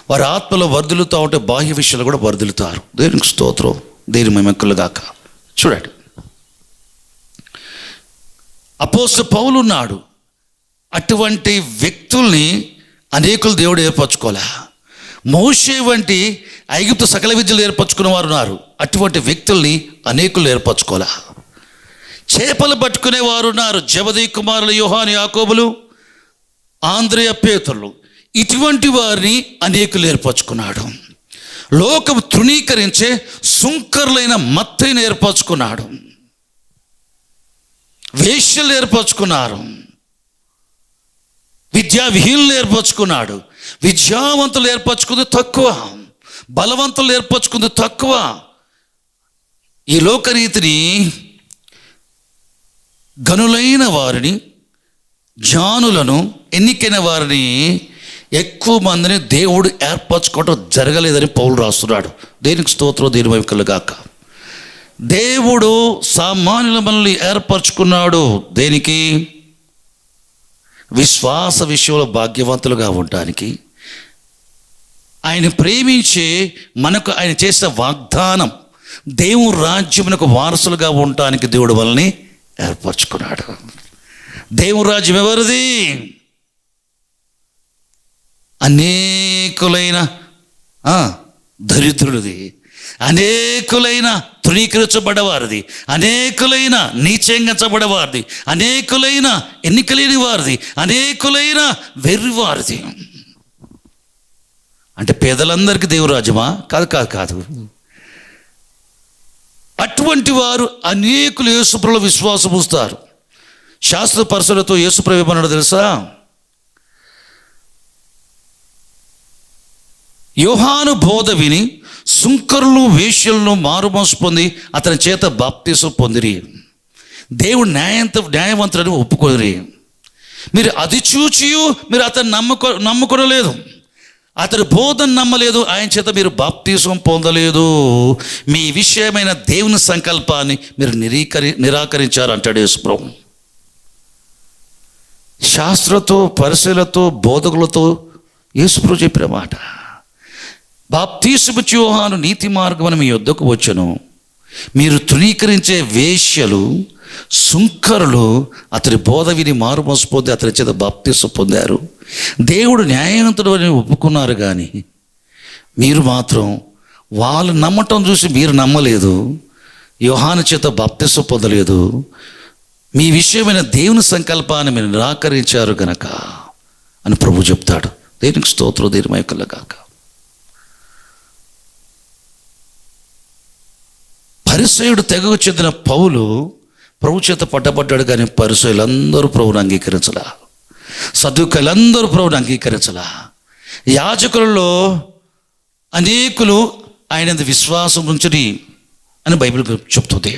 వారి ఆత్మలో వర్ధిల్లుతూ ఉంటే బాహ్య విషయాలు కూడా వర్ధిల్లుతారు. దేవునికి స్తోత్రం, దేవుని మహిమకులుగాక. చూడండి, అపోస్తలుడు పౌలు ఉన్నాడు. అటువంటి వ్యక్తుల్ని అనేకులు దేవుడు ఏర్పరచుకోలే. మోషే వంటి ఐగుప్తు సకల విద్యలు ఏర్పరచుకున్న వారు ఉన్నారు. అటువంటి వ్యక్తుల్ని అనేకులు ఏర్పరచుకోలే. చేపలు పట్టుకునే వారు ఉన్నారు. జెబెదయి కుమారులు యోహాను, యాకోబులు, ఆంద్రెయ, పేతురు. ఇటువంటి వారిని అనేకులు ఏర్పరచుకున్నాడు. లోకం తృణీకరించే సుంకరులైన మత్తయిని ఏర్పరచుకున్నాడు. వేశ్యలు ఏర్పరచుకున్నారు. విద్యావిహీనులు ఏర్పరచుకున్నాడు. విద్యావంతులు ఏర్పరచుకుంది తక్కువ, బలవంతులు ఏర్పరచుకుంది తక్కువ. ఈ లోకరీతిని ఘనులైన వారిని, జ్ఞానులను, ఎన్నికైన వారిని ఎక్కువ మందిని దేవుడు ఏర్పరచుకోవటం జరగలేదని పౌలు రాస్తున్నాడు. దేనికి స్తోత్రం, దేని వైపుకలు గాక. దేవుడు సామాన్యుల మనల్ని ఏర్పరచుకున్నాడు. దేనికి? విశ్వాస విషయంలో భాగ్యవంతులుగా ఉండడానికి. ఆయన ప్రేమించి మనకు ఆయన చేసిన వాగ్దానం, దేవుని రాజ్యమునకు వారసులుగా ఉండటానికి దేవుడు మనల్ని ఏర్పరచుకున్నాడు. దేవుని రాజ్యం ఎవరిది? అనేకులైన దరిద్రులది, అనేకులైన తృణీకరించబడ్డవారిది, అనేకులైన నీచంగించబడేవారిది, అనేకులైన ఎన్నికలేని వారిది, అనేకులైన వెర్రివారిది. అంటే పేదలందరికీ దేవురాజ్యమా? కాదు కాదు కాదు. అటువంటి వారు అనేకులు యేసుప్రభులో విశ్వాసం ఉంచుతారు. శాస్త్ర పరిశులతో యేసుప్రభు ఏమన్నాడు తెలుసా? యోహాను బోధ విని సుంకరులు, వేశ్యలను మారుమనసు పొంది అతని చేత బాప్తీసం పొందిరి. దేవుడు న్యాయవంతుడని ఒప్పుకోరి. మీరు అది చూచియు మీరు అతను నమ్ముకొనలేదు, అతని బోధన నమ్మలేదు, ఆయన చేత మీరు బాప్తీసం పొందలేదు. మీ విషయమైన దేవుని సంకల్పాన్ని మీరు నిరాకరించారు అంటాడు యేసుప్రభు. శాస్త్రతో, పరిశీలతో, బోధకులతో యేసుప్రభు చెప్పిన మాట. బాప్తీసమిచ్చు యోహాను నీతి మార్గమున మీ యొద్దకు వచ్చెను. మీరు తృణీకరించే వేశ్యలు, సుంకరులు అతని బోధ విని మారుమనసు పొంది అతని చేత బాప్తీసం పొందారు. దేవుడు న్యాయవంతుడు అని ఒప్పుకున్నారు, కానీ మీరు మాత్రం వాళ్ళు నమ్మటం చూసి మీరు నమ్మలేదు, యోహాను చేత బాప్తీసం పొందలేదు. మీ విషయమైన దేవుని సంకల్పాన్ని మీరు నిరాకరించారు గనక అని ప్రభు చెప్తాడు. దేనికి స్తోత్రం, దేని మైకల్లా కాక. పరిసయుడు తెగకు చెందిన పౌలు ప్రభు చేత పట్టబడ్డాడు, కానీ పరిసయులందరూ ప్రభువును అంగీకరించలా. సదుకాయులందరూ ప్రభువుని అంగీకరించలా. యాజకులలో అనేకులు ఆయన విశ్వాసం ఉంచని అని బైబిల్ చెప్తుంది.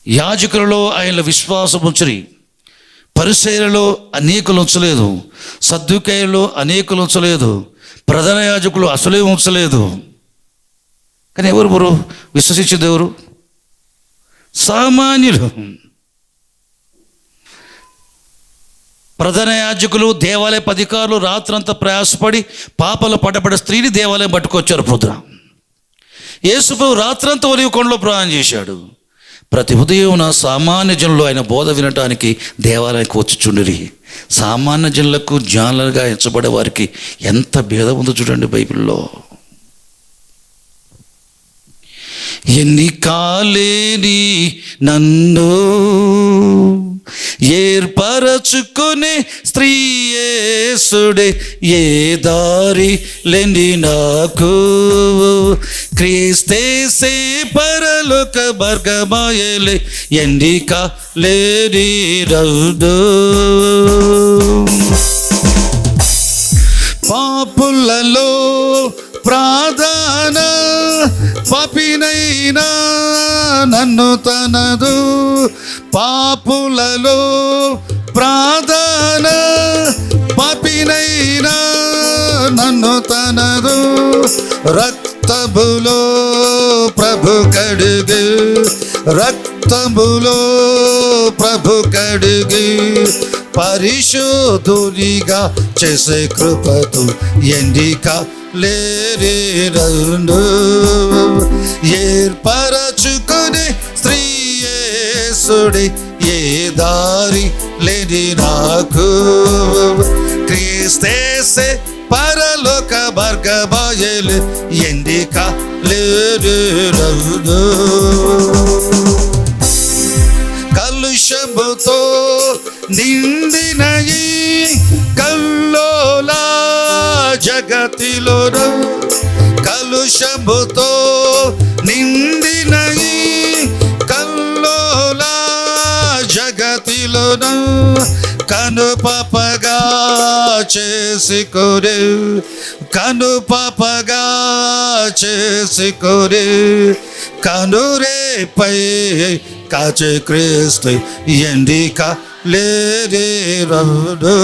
యాజకులలో ఆయన విశ్వాసం ఉంచని, పరిసయ్యులలో అనేకులు ఉంచలేదు, సద్దూకయ్యులలో అనేకులు ఉంచలేదు, ప్రధాన యాజకులు అసలే ఉంచలేదు. కానీ ఎవరు విశ్వసించేది? ఎవరు? సామాన్యులు. ప్రధాన యాజకులు, దేవాలయ అధికారులు రాత్రంతా ప్రయాసపడి పాపలు పట్టబడే స్త్రీని దేవాలయం పట్టుకొచ్చారు పొద్దున. యేసు ప్రభు రాత్రంతా ఒలీవ కొండలో ప్రయాణం చేశాడు. ప్రతి ఉదయం సామాన్య జనులు ఆయన బోధ వినటానికి దేవాలయానికి వచ్చుచుండిరి. సామాన్య జనులకు జ్ఞానులుగా ఎంచబడే వారికి ఎంత భేదం ఉందో చూడండి బైబిల్లో. ఎన్నికలేని నన్ను ఏర్పరచుకునే స్త్రీ యేసుడే, ఏ దారి లేని నాకు క్రీస్తేసే పరలోక మార్గమాయలే, ఎన్నికలేని నన్ను. పాపులలో ప్రార్థన పాపినైనా నన్ను తనదు, పాపులలో ప్రార్థన పాపినైనా నన్ను తనదు. రక్తములో ప్రభు కడుగు, రక్తములో ప్రభు కడుగు, పరిశోధునిగా చేసే కృపతో ఎన్నిక లేని నన్ను ఏర్పరచుకునే స్త్రీ యేసుడే, ఏ దారి లేని నాకు క్రీస్తేసే పరలోక మార్గమాయలే, ఎన్నిక లేని నన్ను. కలుషముతో నిండిన ఈ కల్లోల జగతిలోను, కలుషముతో నిండిన ఈ కల్లోల జగతిలోను కనుపాపగా చేసుకొనే, కనుపాపగా చేసుకొనే, కనురేపై కాచే క్రీస్తు ఎన్నిక లేని నన్ను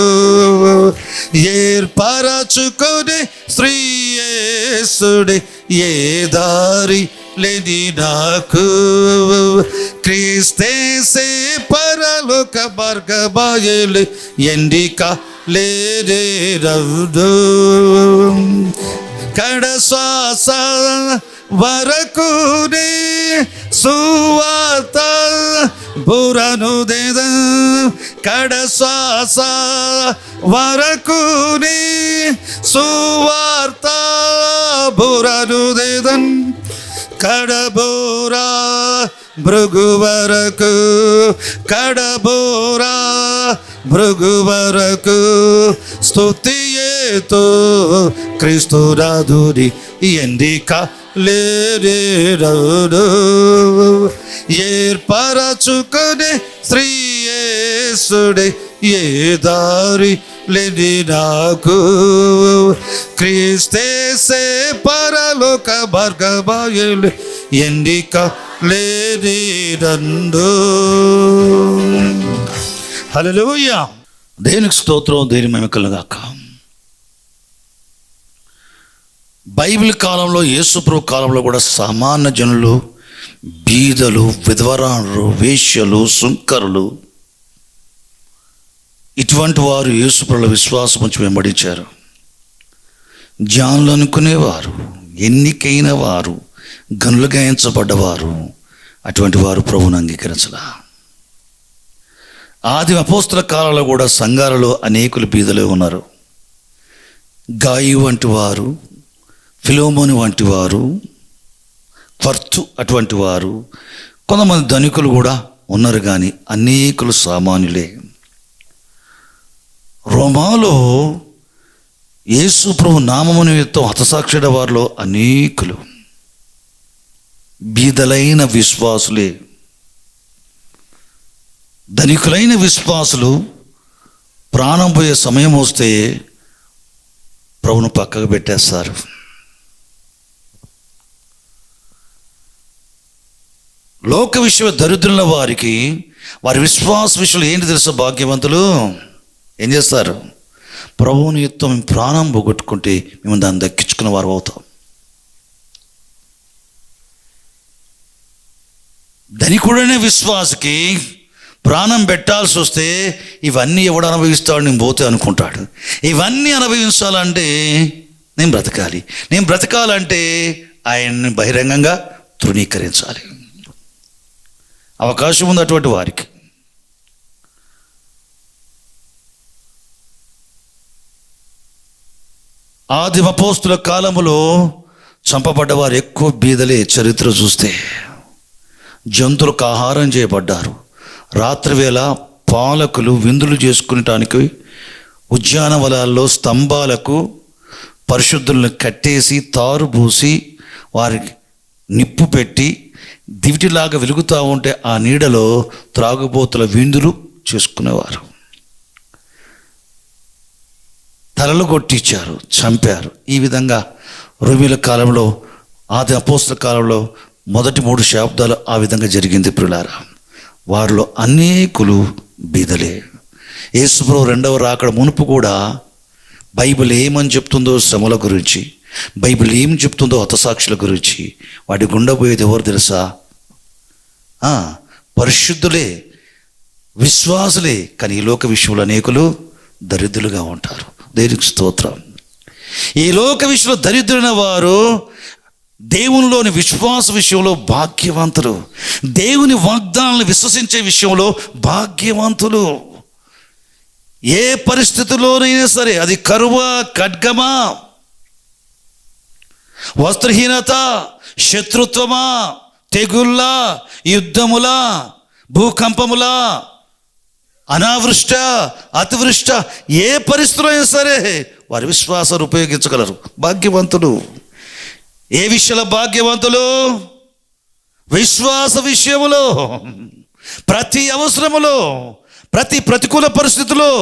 ఏర్పరచుకునే స్త్రీ యేసుడే, ఏ దారి లేని నాకు క్రీస్తేసే పరలోక మార్గమాయలే, ఎన్నిక లేని నన్ను. కడశ్వాస వరకునే సువార్త బురనుదేద, కడశ్వాస వరకునే సువార్త బురనుదేదన్, కడబోరా భృగు వరకు, కడబోరా భృగు వరకు స్తుతియేతో క్రీస్తునాథుని ఎన్నిక లేని నన్ను ఏర్పరచుకునే స్త్రీ యేసుడే, ఏ దారి లేని నాకు క్రీస్తేసే పరలోక మార్గమాయలే, ఎన్నిక లేని నన్ను. హల్లెలూయా. దేవునికి స్తోత్రం, దేవుని మహిమ కలుగుగాక. బైబిల్ కాలంలో, యేసు ప్రభు కాలంలో కూడా సామాన్య జనులు, బీదలు, విధవరాలు, వేశ్యలు, సుంకరులు, ఇటువంటి వారు యేసు ప్రభువుల విశ్వాసం ఉంచి వెంబడించారు. జ్ఞానులు అనుకునేవారు, ఎన్నికైన వారు, గనులుగా ఎంచబడ్డవారు, అటువంటి వారు ప్రభువును అంగీకరించలా. ఆది అపోస్తల కాలంలో కూడా సంఘాలలో అనేకులు బీదలే ఉన్నారు. గాయి వంటి వారు, ఫిలోమోను వంటి వారు, క్వర్తు అటువంటి వారు, కొంతమంది ధనికులు కూడా ఉన్నారు. కానీ అనేకులు సామాన్యులే. రోమాలో యేసు ప్రభు నామము నిమిత్తం హతసాక్షుల వారిలో అనేకులు బీదలైన విశ్వాసులే. ధనికులైన విశ్వాసులు ప్రాణం పోయే సమయం వస్తే ప్రభువును పక్కకు పెట్టేస్తారు. లోక విషయ దరిద్రుల వారికి వారి విశ్వాస విషయంలో ఏంటి తెలుసా? భాగ్యవంతులు ఏం చేస్తారు? ప్రభువుని యుద్ధం ప్రాణం పోగొట్టుకుంటే మేము దాన్ని దక్కించుకున్న వారు అవుతాం. ధనికుడైన విశ్వాసకి ప్రాణం పెట్టాల్సి వస్తే ఇవన్నీ ఎవడు అనుభవిస్తాడు, నేను పోతే అనుకుంటాడు. ఇవన్నీ అనుభవించాలంటే నేను బ్రతకాలంటే ఆయన్ని బహిరంగంగా తృణీకరించాలి. అవకాశం ఉంది అటువంటి వారికి. ఆదిమ అపోస్తుల కాలములో చంపబడ్డ వారు ఎక్కువ బీదలే. చరిత్ర చూస్తే జంతువులకు ఆహారం చేయబడ్డారు. రాత్రివేళ పాలకులు విందులు చేసుకునటానికి ఉద్యానవనాల్లో స్తంభాలకు పరిశుద్ధులను కట్టేసి తారు పూసి వారికి నిప్పు పెట్టి దివిటిలాగా వెలుగుతూ ఉంటే ఆ నీడలో త్రాగుబోతుల విందులు చేసుకునేవారు. తలలు కొట్టించారు, చంపారు. ఈ విధంగా రోమీల కాలంలో, ఆది అపోస్తుల కాలంలో మొదటి 3 శతాబ్దాలు ఆ విధంగా జరిగింది. ప్రియులారా, వారిలో అనేకులు బీదలే. యేసుప్రభు రెండవ రాకడ మునుపు కూడా బైబిల్ ఏమని చెప్తుందో శ్రమల గురించి, బైబిల్ ఏం చెప్తుందో హతసాక్షుల గురించి, వాటి గుండా పోయేది ఎవరు తెలుసా? పరిశుద్ధులే, విశ్వాసులే. కానీ ఈ లోక విషయంలో అనేకులు దరిద్రులుగా ఉంటారు. దేవునికి స్తోత్రం. ఈ లోక విషయంలో దరిద్రులైన వారు దేవునిలోని విశ్వాస విషయంలో భాగ్యవంతులు, దేవుని వాగ్దానాలను విశ్వసించే విషయంలో భాగ్యవంతులు. ఏ పరిస్థితిలోనైనా సరే, అది కరువా, ఖడ్గమా, వస్త్రహీనత, శత్రుత్వమా, తెగుళ్ళ, యుద్ధములా, భూకంపములా, అనావృష్ట, అతివృష్ట, ఏ పరిస్థితుల్లో అయినా సరే వారి విశ్వాసాన్ని ఉపయోగించగలరు. భాగ్యవంతులు. ఏ విషయంలో భాగ్యవంతులు? విశ్వాస విషయములో. ప్రతి అవసరములో, ప్రతి ప్రతికూల పరిస్థితుల్లో,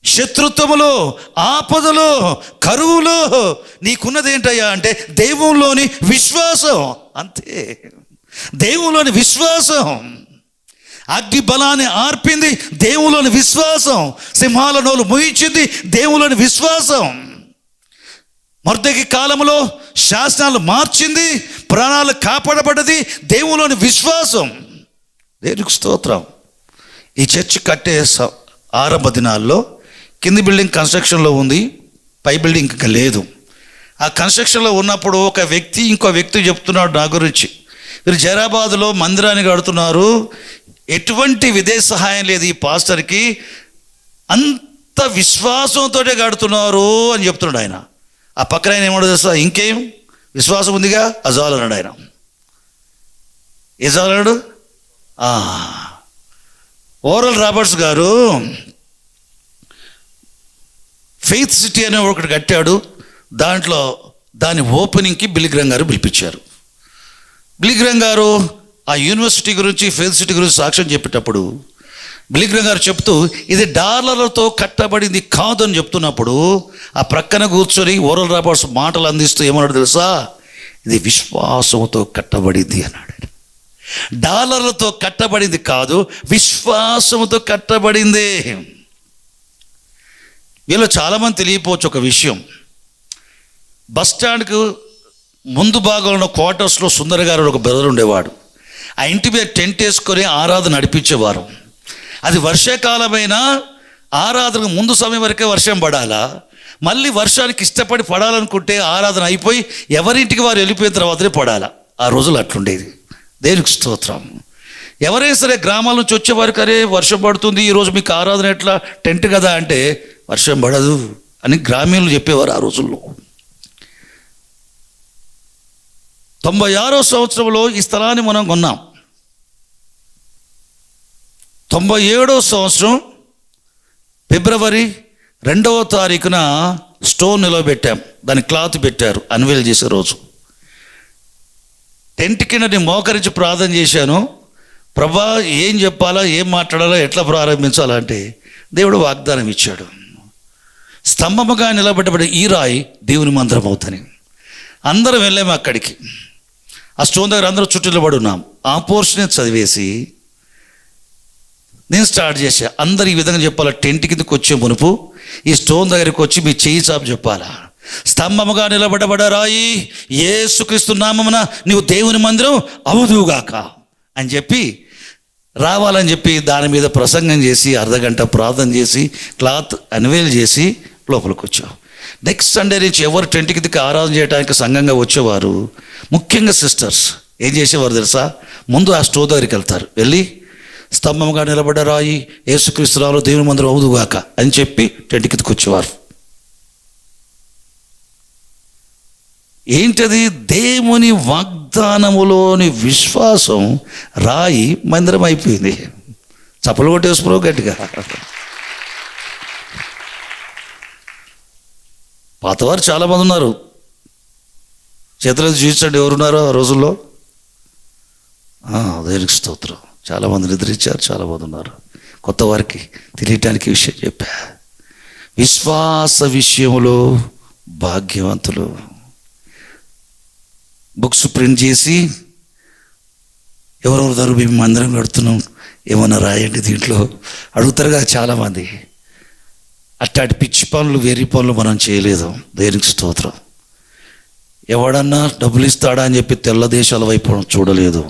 శత్రుత్వములో, ఆపదలో, కరువులో నీకున్నది ఏంటయ్యా అంటే దేవునిలోని విశ్వాసం. అంతే. దేవునిలోని విశ్వాసం. అగ్ని బలాన్ని ఆర్పింది దేవునిలోని విశ్వాసం. సింహాల నోలు ముయించింది దేవునిలోని విశ్వాసం. మొర్దెకి కాలంలో శాసనాలు మార్చింది, ప్రాణాలు కాపాడబడ్డది దేవునిలోని విశ్వాసం. దేవునికి స్తోత్రం. ఈ చర్చ్ కట్టే ఆరంభ దినాల్లో కింది బిల్డింగ్ కన్స్ట్రక్షన్లో ఉంది, పై బిల్డింగ్ ఇంకా లేదు. ఆ కన్స్ట్రక్షన్లో ఉన్నప్పుడు ఒక వ్యక్తి ఇంకో వ్యక్తి చెప్తున్నాడు నా గురించి, వీరు జైరాబాద్లో మందిరాన్ని కడుతున్నారు, ఎటువంటి విదేశ సహాయం లేదు ఈ పాస్టర్కి, అంత విశ్వాసంతో కడుతున్నారు అని చెప్తున్నాడు ఆయన. ఆ పక్కన ఆయన ఏమన్నా తెలుసా? ఇంకేం విశ్వాసం ఉందిగా, అజాల్ అన్నాడు ఆయన. ఏజాల్ అన్నాడు. ఓరల్ రాబర్ట్స్ గారు ఫెయిత్ సిటీ అనే ఒకటి కట్టాడు. దాని ఓపెనింగ్కి బిలిగ్రామ్ గారు పిలిపించారు. బిలిగ్రామ్ గారు ఆ యూనివర్సిటీ గురించి, ఫెయిత్ సిటీ గురించి సాక్ష్యం చెప్పేటప్పుడు బిలిగ్రామ్ గారు చెప్తూ ఇది డాలర్లతో కట్టబడింది కాదు అని చెప్తున్నప్పుడు ఆ ప్రక్కన కూర్చొని ఓరల్ రాబర్ట్స్ మాటలు అందిస్తూ ఏమన్నాడు తెలుసా? ఇది విశ్వాసంతో కట్టబడింది అన్నాడు. డాలర్లతో కట్టబడింది కాదు, విశ్వాసంతో కట్టబడింది. వీళ్ళు చాలామంది తెలియపోవచ్చు ఒక విషయం. బస్ స్టాండ్కు ముందు భాగంలో క్వార్టర్స్లో సుందర గారు ఒక బ్రదర్ ఉండేవాడు. ఆ ఇంటి మీద టెంట్ వేసుకొని ఆరాధన నడిపించేవారు. అది వర్షాకాలమైనా ఆరాధన ముందు సమయం వరకే వర్షం పడాలా, మళ్ళీ వర్షానికి ఇష్టపడి పడాలనుకుంటే ఆరాధన అయిపోయి ఎవరింటికి వారు వెళ్ళిపోయిన తర్వాతనే పడాలా. ఆ రోజులు అట్లుండేది. దేవునికి స్తోత్రం. ఎవరైనా సరే గ్రామాల నుంచి వచ్చేవారికి అరే వర్షం పడుతుంది, ఈరోజు మీకు ఆరాధన ఎట్లా, టెంట్ కదా అంటే వర్షం పడదు అని గ్రామీణులు చెప్పేవారు ఆ రోజుల్లో. 96వ సంవత్సరంలో ఈ స్థలాన్ని మనం కొన్నాం. 97వ సంవత్సరం ఫిబ్రవరి 2వ తారీఖున స్టోన్ నిలబెట్టాం. దాని క్లాత్ పెట్టారు అన్వేల్ చేసే రోజు. టెంట్ కింద నేను మోకరించి ప్రార్థన చేశాను. ప్రభా ఏం చెప్పాలా, ఏం మాట్లాడాలా, ఎట్లా ప్రారంభించాలా అంటే దేవుడు వాగ్దానం ఇచ్చాడు. స్తంభముగా నిలబెట్టబడి ఈ రాయి దేవుని మందిరం అవుతుంది. అందరం వెళ్ళాము అక్కడికి. ఆ స్టోన్ దగ్గర అందరూ చుట్టూ నిలబడి ఉన్నాం. ఆ పోర్షన్ చదివేసి నేను స్టార్ట్ చేశా. అందరు ఈ విధంగా చెప్పాలా, టెంట్ కిందకి వచ్చే మునుపు ఈ స్టోన్ దగ్గరికి వచ్చి మీ చేయి చాపు చెప్పాలా, స్తంభముగా నిలబడబడ రాయి యేసుక్రీస్తు నామమున నీవు దేవుని మందిరం అవుదువుగాక అని చెప్పి రావాలని చెప్పి దాని మీద ప్రసంగం చేసి అర్ధగంట ప్రార్థన చేసి క్లాత్ అన్వేల్ చేసి లోపలికి వచ్చాం. నెక్స్ట్ సండే నుంచి ఎవరు టెంట్ కిందకి ఆరాధన చేయడానికి సంఘంగా వచ్చేవారు, ముఖ్యంగా సిస్టర్స్ ఏం చేసేవారు తెలుసా, ముందు ఆ స్టోర్ దగ్గరికి వెళ్తారు. వెళ్ళి స్తంభంగా నిలబడ్డ రాయి యేసుక్రీస్తునామమున దేవుని మందిరం అవుదుగాక అని చెప్పి టెంట్ కిందకి వచ్చేవారు. ఏంటది? దేవుని వాగ్దానములోని విశ్వాసం రాయి మందిరం అయిపోయింది. చప్పలు కొట్టేసుకున్నావు గట్టిగా. పాతవారు చాలామంది ఉన్నారు. చేతులు చూపించండి ఎవరున్నారో ఆ రోజుల్లో. దేవునికి స్తోత్రం. చాలామంది నిద్రించారు, చాలామంది ఉన్నారు. కొత్త వారికి తెలియటానికి విషయం చెప్పా. విశ్వాస విషయంలో భాగ్యవంతులు. బుక్స్ ప్రింట్ చేసి ఎవరెవరు దారు మేము మందిరం కడుతున్నాం, ఏమన్నా రాయండి దీంట్లో అడుగుతారు కదా చాలామంది. అట్టాటి పిచ్చి పనులు, వేరే పనులు మనం చేయలేదు. దేవునికి స్తోత్రం. ఎవడన్నా డబ్బులు ఇస్తాడా అని చెప్పి తెల్ల దేశాల వైపు చూడలేదు.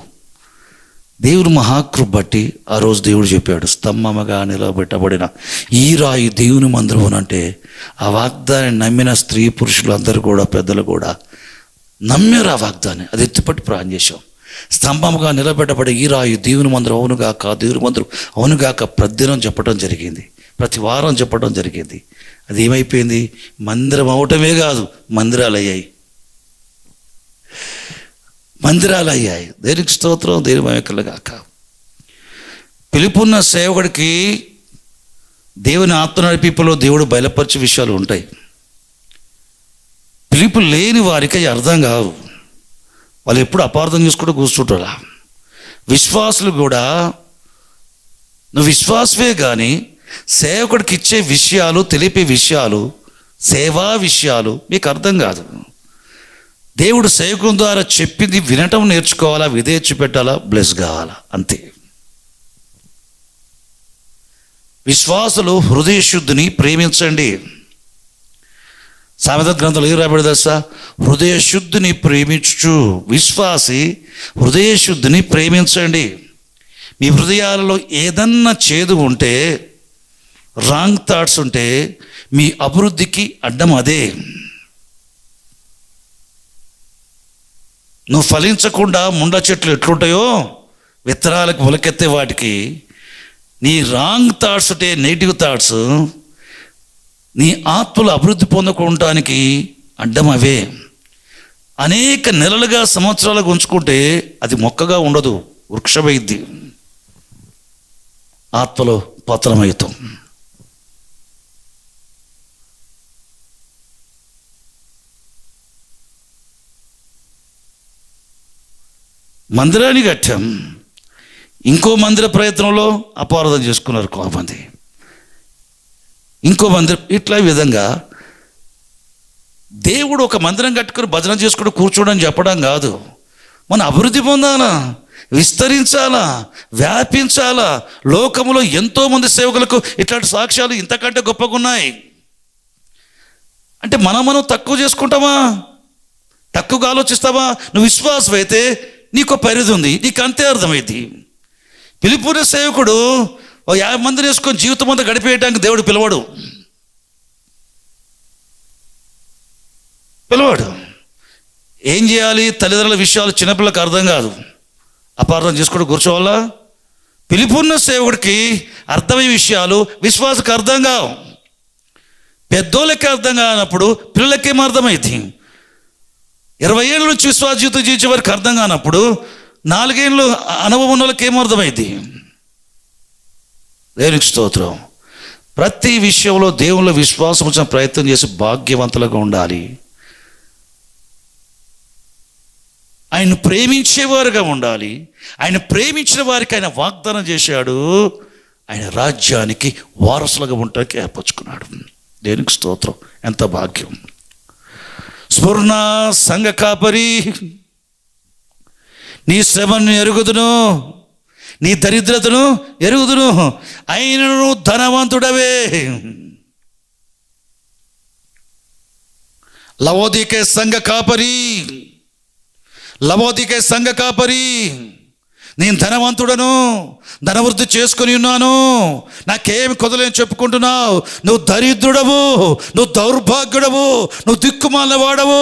దేవుడు మహాకృప బట్టి ఆ రోజు దేవుడు చెప్పాడు, స్తంభముగా నిలబెట్టబడిన ఈ రాయి దేవుని మందిరం అంటే ఆ వాగ్దాన్ని నమ్మిన స్త్రీ పురుషులు అందరూ కూడా, పెద్దలు కూడా నమ్మారు ఆ వాగ్దాన్ని. అది ఎత్తిపట్టి ప్రార్థన చేశాం. స్తంభముగా నిలబెట్టబడి ఈ రాయి దేవుని మందిరం అవునుగాక, దేవుని మందిరం అవునుగాక ప్రతిదినం చెప్పడం జరిగింది, ప్రతి వారం చెప్పడం జరిగింది. అది ఏమైపోయింది? మందిరం అవటమే కాదు, మందిరాలు అయ్యాయి. దేవునికి స్తోత్రం, దేవుని మహిమ కలుగాక. పిలుపున్న సేవకుడికి దేవుని ఆత్మ నడిపింపులో దేవుడు బయలుపరిచే విషయాలు ఉంటాయి. పిలుపు లేని వారికి అర్థం కావు. వాళ్ళు ఎప్పుడు అపార్థం చేసుకుంటూ కూర్చుంటారా. విశ్వాసులు కూడా నువ్వు విశ్వాసమే కానీ సేవకుడికి ఇచ్చే విషయాలు, తెలిపే విషయాలు, సేవా విషయాలు మీకు అర్థం కాదు. దేవుడు సేవకుని ద్వారా చెప్పింది వినటం నేర్చుకోవాలా, విధేయత పెట్టాలా, బ్లెస్ కావాలా, అంతే. విశ్వాసులు హృదయ శుద్ధిని ప్రేమించండి. సామెత గ్రంథంలో ఏం రాబడి తెలుసా? హృదయ శుద్ధిని ప్రేమించు. విశ్వాసి హృదయ శుద్ధిని ప్రేమించండి. మీ హృదయాలలో ఏదన్నా చేదు ఉంటే, రాంగ్ థాట్స్ ఉంటే మీ అభివృద్ధికి అడ్డం అదే. నువ్వు ఫలించకుండా ముండ చెట్లు ఎట్లుంటాయో విత్తనాలకు మొలకెత్తే వాటికి నీ రాంగ్ థాట్స్ ఉంటే, నెగిటివ్ థాట్స్ నీ ఆత్మలు అభివృద్ధి పొందడానికి అడ్డం అవే. అనేక నెలలుగా, సంవత్సరాలుగా ఉంచుకుంటే అది మొక్కగా ఉండదు, వృక్షమైద్ది, ఆత్మలో పతనమవుతాం. మందిరాన్ని కట్టాం, ఇంకో మందిర ప్రయత్నంలో అపార్థం చేసుకున్నారు కొంతమంది. ఇంకో మందిరం ఇట్లా ఈ విధంగా దేవుడు ఒక మందిరం కట్టుకుని భజన చేసుకుని కూర్చోడం చెప్పడం కాదు. మన అభివృద్ధి పొందాలా, విస్తరించాలా, వ్యాపించాలా. లోకములో ఎంతోమంది సేవకులకు ఇట్లాంటి సాక్ష్యాలు ఇంతకంటే గొప్పగా ఉన్నాయి. అంటే మనం తక్కువ చేసుకుంటామా, తక్కువగా ఆలోచిస్తావా? నువ్వు విశ్వాసం అయితే నీకు పరిధి ఉంది, నీకు అంతే అర్థమైంది. పిలుపునే సేవకుడు 50 మందిని వేసుకొని జీవితం అంతా గడిపేయడానికి దేవుడు పిలవడు. ఏం చేయాలి? తల్లిదండ్రుల విషయాలు చిన్నపిల్లలకు అర్థం కాదు, అపార్థం చేసుకుంటూ కూర్చోవాలా. పిలుపున్న సేవకుడికి అర్థమయ్యే విషయాలు విశ్వాసకు అర్థం కావు. పెద్దోళ్ళకి అర్థం కానప్పుడు పిల్లలకేం అర్థమైంది? 20 ఏళ్ళ నుంచి విశ్వాస జీవితం జీవించే వారికి అర్థం కానప్పుడు 4 ఏళ్ళు అనుభవం ఉన్న వాళ్ళకి ఏమర్థమైంది? దేవునికి స్తోత్రం. ప్రతి విషయంలో దేవుళ్ళ విశ్వాసం వచ్చిన ప్రయత్నం చేసి భాగ్యవంతులుగా ఉండాలి. ఆయన ప్రేమించేవారుగా ఉండాలి. ఆయన ప్రేమించిన వారికి ఆయన వాగ్దానం చేశాడు, ఆయన రాజ్యానికి వారసులుగా ఉండటానికి ఏర్పరచుకున్నాడు. దేనికి స్తోత్రం, ఎంత భాగ్యం. స్ఫురణ సంఘ కాపరి, నీ శ్రమను ఎరుగుదును, నీ దరిద్రతను ఎరుగుదును, అయినను ధనవంతుడవే. లవోదికే సంఘ కాపరి, లవోదికే సంఘ కాపరి, నేను ధనవంతుడను, ధనవృద్ధి చేసుకొని ఉన్నాను, నాకేమి కొదలేని చెప్పుకుంటున్నావు. నువ్వు దరిద్రుడవు, నువ్వు దౌర్భాగ్యుడవు, నువ్వు దిక్కుమాలిన వాడవు,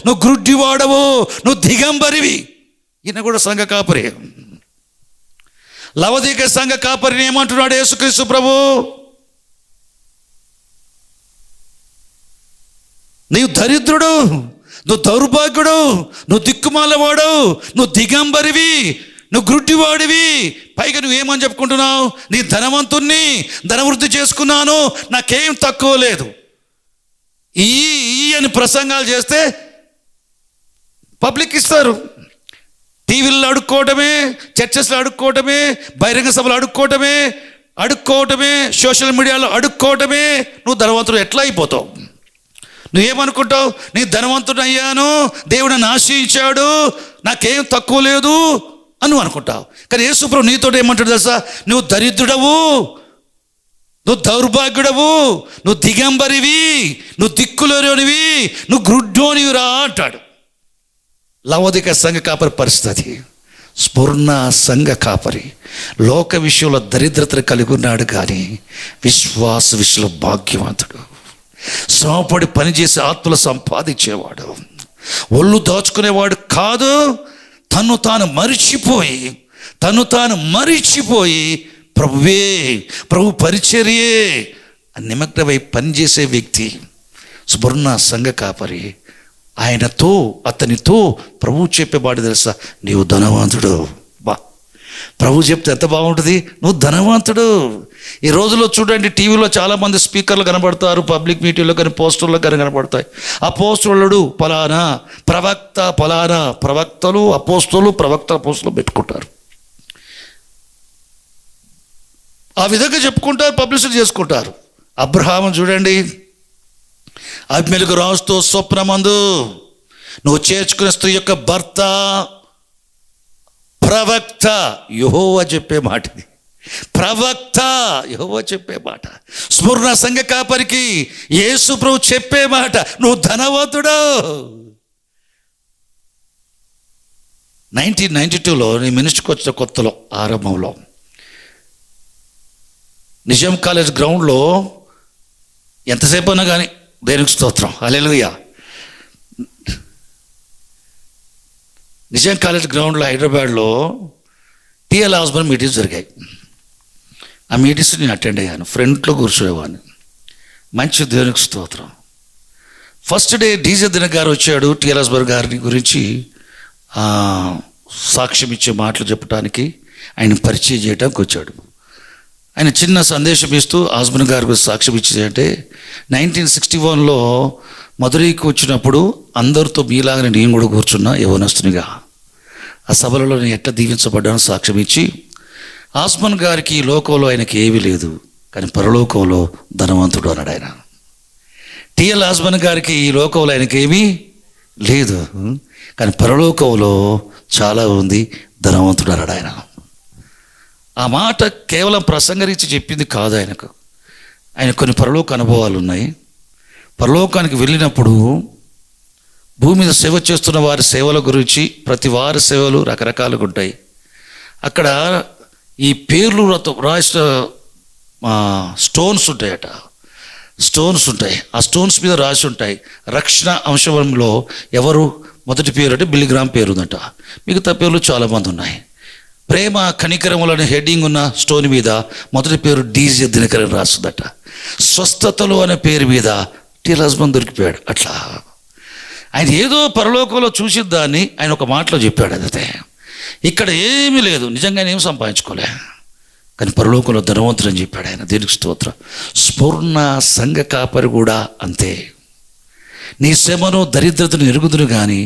నువ్వు గ్రుడ్డి వాడవు, నువ్వు దిగంబరివి. ఈయన కూడా సంఘ కాపరి. లవోదికే సంఘ కాపరిని ఏమంటున్నాడు యేసుక్రీస్తు ప్రభు? నీవు దరిద్రుడు, నువ్వు దౌర్భాగ్యుడు, నువ్వు దిక్కుమాలవాడు, నువ్వు దిగంబరివి, నువ్వు గ్రుడ్డివాడివి, పైగా నువ్వేమని చెప్పుకుంటున్నావు? నీ ధనవంతుణ్ణి, ధనవృద్ధి చేసుకున్నాను, నాకేం తక్కువ లేదు. ఈ అని ప్రసంగాలు చేస్తే పబ్లిక్ ఇస్తారు. టీవీల్లో అడుక్కోవటమే, చర్చెస్లో అడుక్కోవటమే, బహిరంగ సభలు అడుక్కోవటమే, సోషల్ మీడియాలో అడుక్కోవటమే. నువ్వు ధనవంతుడు ఎట్లా అయిపోతావు? నువ్వేమనుకుంటావు? నీ ధనవంతుడు అయ్యాను, దేవుడు నన్ను ఆశ్రయించాడు, నాకేం తక్కువ లేదు అని అనుకుంటావు. కానీ యేసు ప్రభు నీతో ఏమంటాడు తెలుసా? నువ్వు దరిద్రుడవు, నువ్వు దౌర్భాగ్యుడవు, నువ్వు దిగంబరివి, నువ్వు దిక్కులేనివి, నువ్వు గ్రుడ్డోనివిరా అంటాడు. లవోదిక సంఘ కాపరి పరిస్థితి. స్ఫురణ సంఘ కాపరి లోక విషయంలో దరిద్రతను కలిగి ఉన్నాడు, కానీ విశ్వాస విషయంలో భాగ్యవంతుడు. శ్రమపడి పనిచేసి ఆత్మలు సంపాదించేవాడు, ఒళ్ళు దాచుకునేవాడు కాదు. తను తాను మరిచిపోయి ప్రభు పరిచర్యే నిమగ్నమై పనిచేసే వ్యక్తి స్ఫురణ సంఘ కాపరి. అతనితో ప్రభు చెప్పేవాడు తెలుసా? నీవు ధనవంతుడు. ప్రభు చెప్తే ఎంత బాగుంటుంది, నువ్వు ధనవంతుడు. ఈ రోజుల్లో చూడండి, టీవీలో చాలామంది స్పీకర్లు కనబడతారు, పబ్లిక్ మీటింగ్లో కానీ పోస్టర్లో కానీ కనబడతాయి. ఆ పోస్టర్లు ఫలానా ప్రవక్త, ఫలానా ప్రవక్తలు అపోస్తలు పెట్టుకుంటారు. ఆ విధంగా చెప్పుకుంటారు, పబ్లిసిటీ చేసుకుంటారు. అబ్రహాము చూడండి, అబీమెలెకు రాస్తూ స్వప్నమందు నువ్వు చేర్చుకున్న స్త్రీ యొక్క భర్త ప్రవక్త. యెహోవా చెప్పే మాట ఇది, ప్రవక్త యెహోవా చెప్పే మాట. స్ఫురణ సంఘ కాపరికి యేసు ప్రభు చెప్పే మాట, నువ్వు ధనవంతుడు. 1992లో నేను మినిస్ట్రీకి వచ్చిన కొత్తలో ఆరంభంలో నిజాం కాలేజ్ గ్రౌండ్లో ఎంతసేపు అన్నా కానీ దేవునికి స్తోత్రం, హల్లెలూయా, నిజాం కాలేజ్ గ్రౌండ్లో హైదరాబాద్లో టిఎల్ హాస్బన్ మీటింగ్స్ జరిగాయి. ఆ మీటింగ్స్ నేను అటెండ్ అయ్యాను, ఫ్రంట్లో కూర్చోయేవాడిని. మంచి దేవునికి స్తోత్రం. ఫస్ట్ డే డీజే దినక్ గారు వచ్చాడు, టిఎల్ హాస్బన్ గారిని గురించి సాక్ష్యం ఇచ్చే మాటలు చెప్పడానికి, ఆయన పరిచయం చేయడానికి వచ్చాడు. ఆయన చిన్న సందేశం ఇస్తూ హాస్బన్ గారి గురించి సాక్ష్యం ఇచ్చేదంటే, 1961లో మధురైకి వచ్చినప్పుడు అందరితో మీలాగానే నేను కూడా కూర్చున్నా యవనస్తునిగా. ఆ సభలలో నేను ఎట్లా దీవించబడ్డాను సాక్ష్యం ఇచ్చి, హాస్బన్ గారికి ఈ లోకంలో ఆయనకి ఏమీ లేదు, కానీ పరలోకంలో ధనవంతుడు అన్నాడు ఆయన. టిఎల్ హాస్బన్ గారికి ఈ లోకంలో ఆయనకి ఏమీ లేదు, కానీ పరలోకంలో చాలా ఉంది, ధనవంతుడు అన్నాడు ఆయన. ఆ మాట కేవలం ప్రసంగరించి చెప్పింది కాదు ఆయనకు. ఆయన కొన్ని పరలోక అనుభవాలు ఉన్నాయి. పరలోకానికి వెళ్ళినప్పుడు భూమి మీద సేవ చేస్తున్న వారి సేవల గురించి, ప్రతి వారి సేవలు రకరకాలుగా ఉంటాయి. అక్కడ ఈ పేర్లు రాసిన స్టోన్స్ ఉంటాయట, స్టోన్స్ ఉంటాయి. ఆ స్టోన్స్ మీద రాసి ఉంటాయి. రక్షణ అంశంలో ఎవరు మొదటి పేరు అంటే బిల్లిగ్రామ్ పేరు ఉందట. మిగతా పేర్లు చాలామంది ఉన్నాయి. ప్రేమ కనికరములని హెడ్డింగ్ ఉన్న స్టోన్ మీద మొదటి పేరు డీజే దినకరన్ రాస్తుందట. స్వస్థతలు అనే పేరు మీద టిఎల్ హాస్బన్ దొరికిపోయాడు. అట్లా ఆయన ఏదో పరలోకంలో చూసిన దాన్ని ఆయన ఒక మాటలో చెప్పాడు. అదే ఇక్కడ ఏమీ లేదు, నిజంగా ఆయన ఏం సంపాదించుకోలే, కానీ పరలోకంలో ధనవంతుడు అని చెప్పాడు ఆయన. దేనికి స్తోత్రం. స్ఫురణ సంఘ కాపరి కూడా అంతే. నీ శ్రమను దరిద్రతను ఎరుగుదును కానీ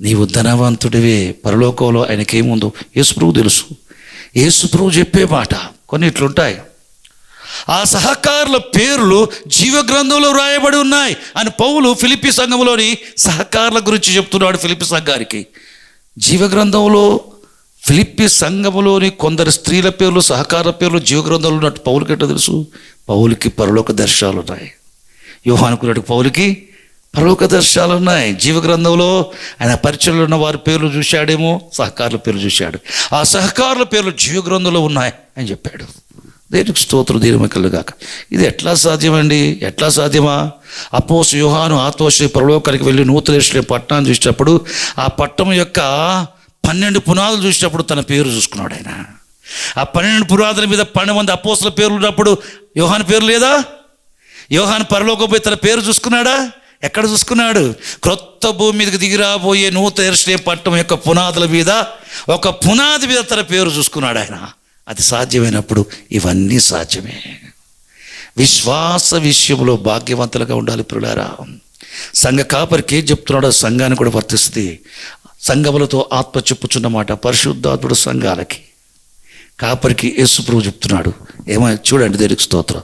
నీవు ధనవంతుడివే, పరలోకంలో ఆయనకేముందో యేసుప్రభు తెలుసు. యేసుప్రభు చెప్పే మాట కొన్ని ఇట్లుంటాయి. ఆ సహకారుల పేర్లు జీవగ్రంథంలో వ్రాయబడి ఉన్నాయి అని పౌలు ఫిలిప్పీ సంఘంలోని సహకారుల గురించి చెప్తున్నాడు. ఫిలిప్పీ సంఘానికి జీవగ్రంథంలో, ఫిలిప్పీ సంఘములోని కొందరు స్త్రీల పేర్లు, సహకార పేర్లు జీవగ్రంథంలో ఉన్నట్టు పౌలుకి ఎట్లా తెలుసు? పౌలుకి పరలోక దర్శనాలు ఉన్నాయి. యోహానుకున్నట్టు పౌలుకి పరలోక దర్శనాలు ఉన్నాయి. జీవగ్రంథంలో ఆయన పరిచయంలో ఉన్న వారి పేర్లు చూశాడేమో, సహకారుల పేర్లు చూశాడు. ఆ సహకారుల పేర్లు జీవగ్రంథంలో ఉన్నాయి అని చెప్పాడు. దేవునికి స్తోత్రం, దీర్ఘమకలుగాక. ఇది ఎట్లా సాధ్యమండి? ఎట్లా సాధ్యమా? అపోస్తలుడు యోహాను ఆత్మశ్రీ పరలోకానికి వెళ్ళి నూతన యెరూషలేము పట్టణాన్ని చూసినప్పుడు ఆ పట్టణం యొక్క 12 పునాదులు చూసినప్పుడు తన పేరు చూసుకున్నాడు ఆయన. ఆ 12 పునాదుల మీద 12 మంది అపోస్తలుల పేర్లు ఉన్నప్పుడు యోహాను పేరు లేదా? యోహాను పరలోకం పోయి తన పేరు చూసుకున్నాడా? ఎక్కడ చూసుకున్నాడు? క్రొత్త భూమి మీదకి దిగిరాబోయే నూతన యెరూషలేము పట్టణం యొక్క పునాదుల మీద ఒక పునాది మీద తన పేరు చూసుకున్నాడు ఆయన. అది సాధ్యమైనప్పుడు ఇవన్నీ సాధ్యమే. విశ్వాస విషయంలో భాగ్యవంతులుగా ఉండాలి ప్రియులారా. సంఘ కాపరికి ఏం చెప్తున్నాడో సంఘానికి కూడా వర్తిస్తుంది. సంఘములతో ఆత్మ చెప్పుచున్నమాట పరిశుద్ధాత్ముడు సంఘాలకి, కాపరికి యేసుప్రభు చెప్తున్నాడు. ఏమైనా చూడండి, దేవునికి స్తోత్రం.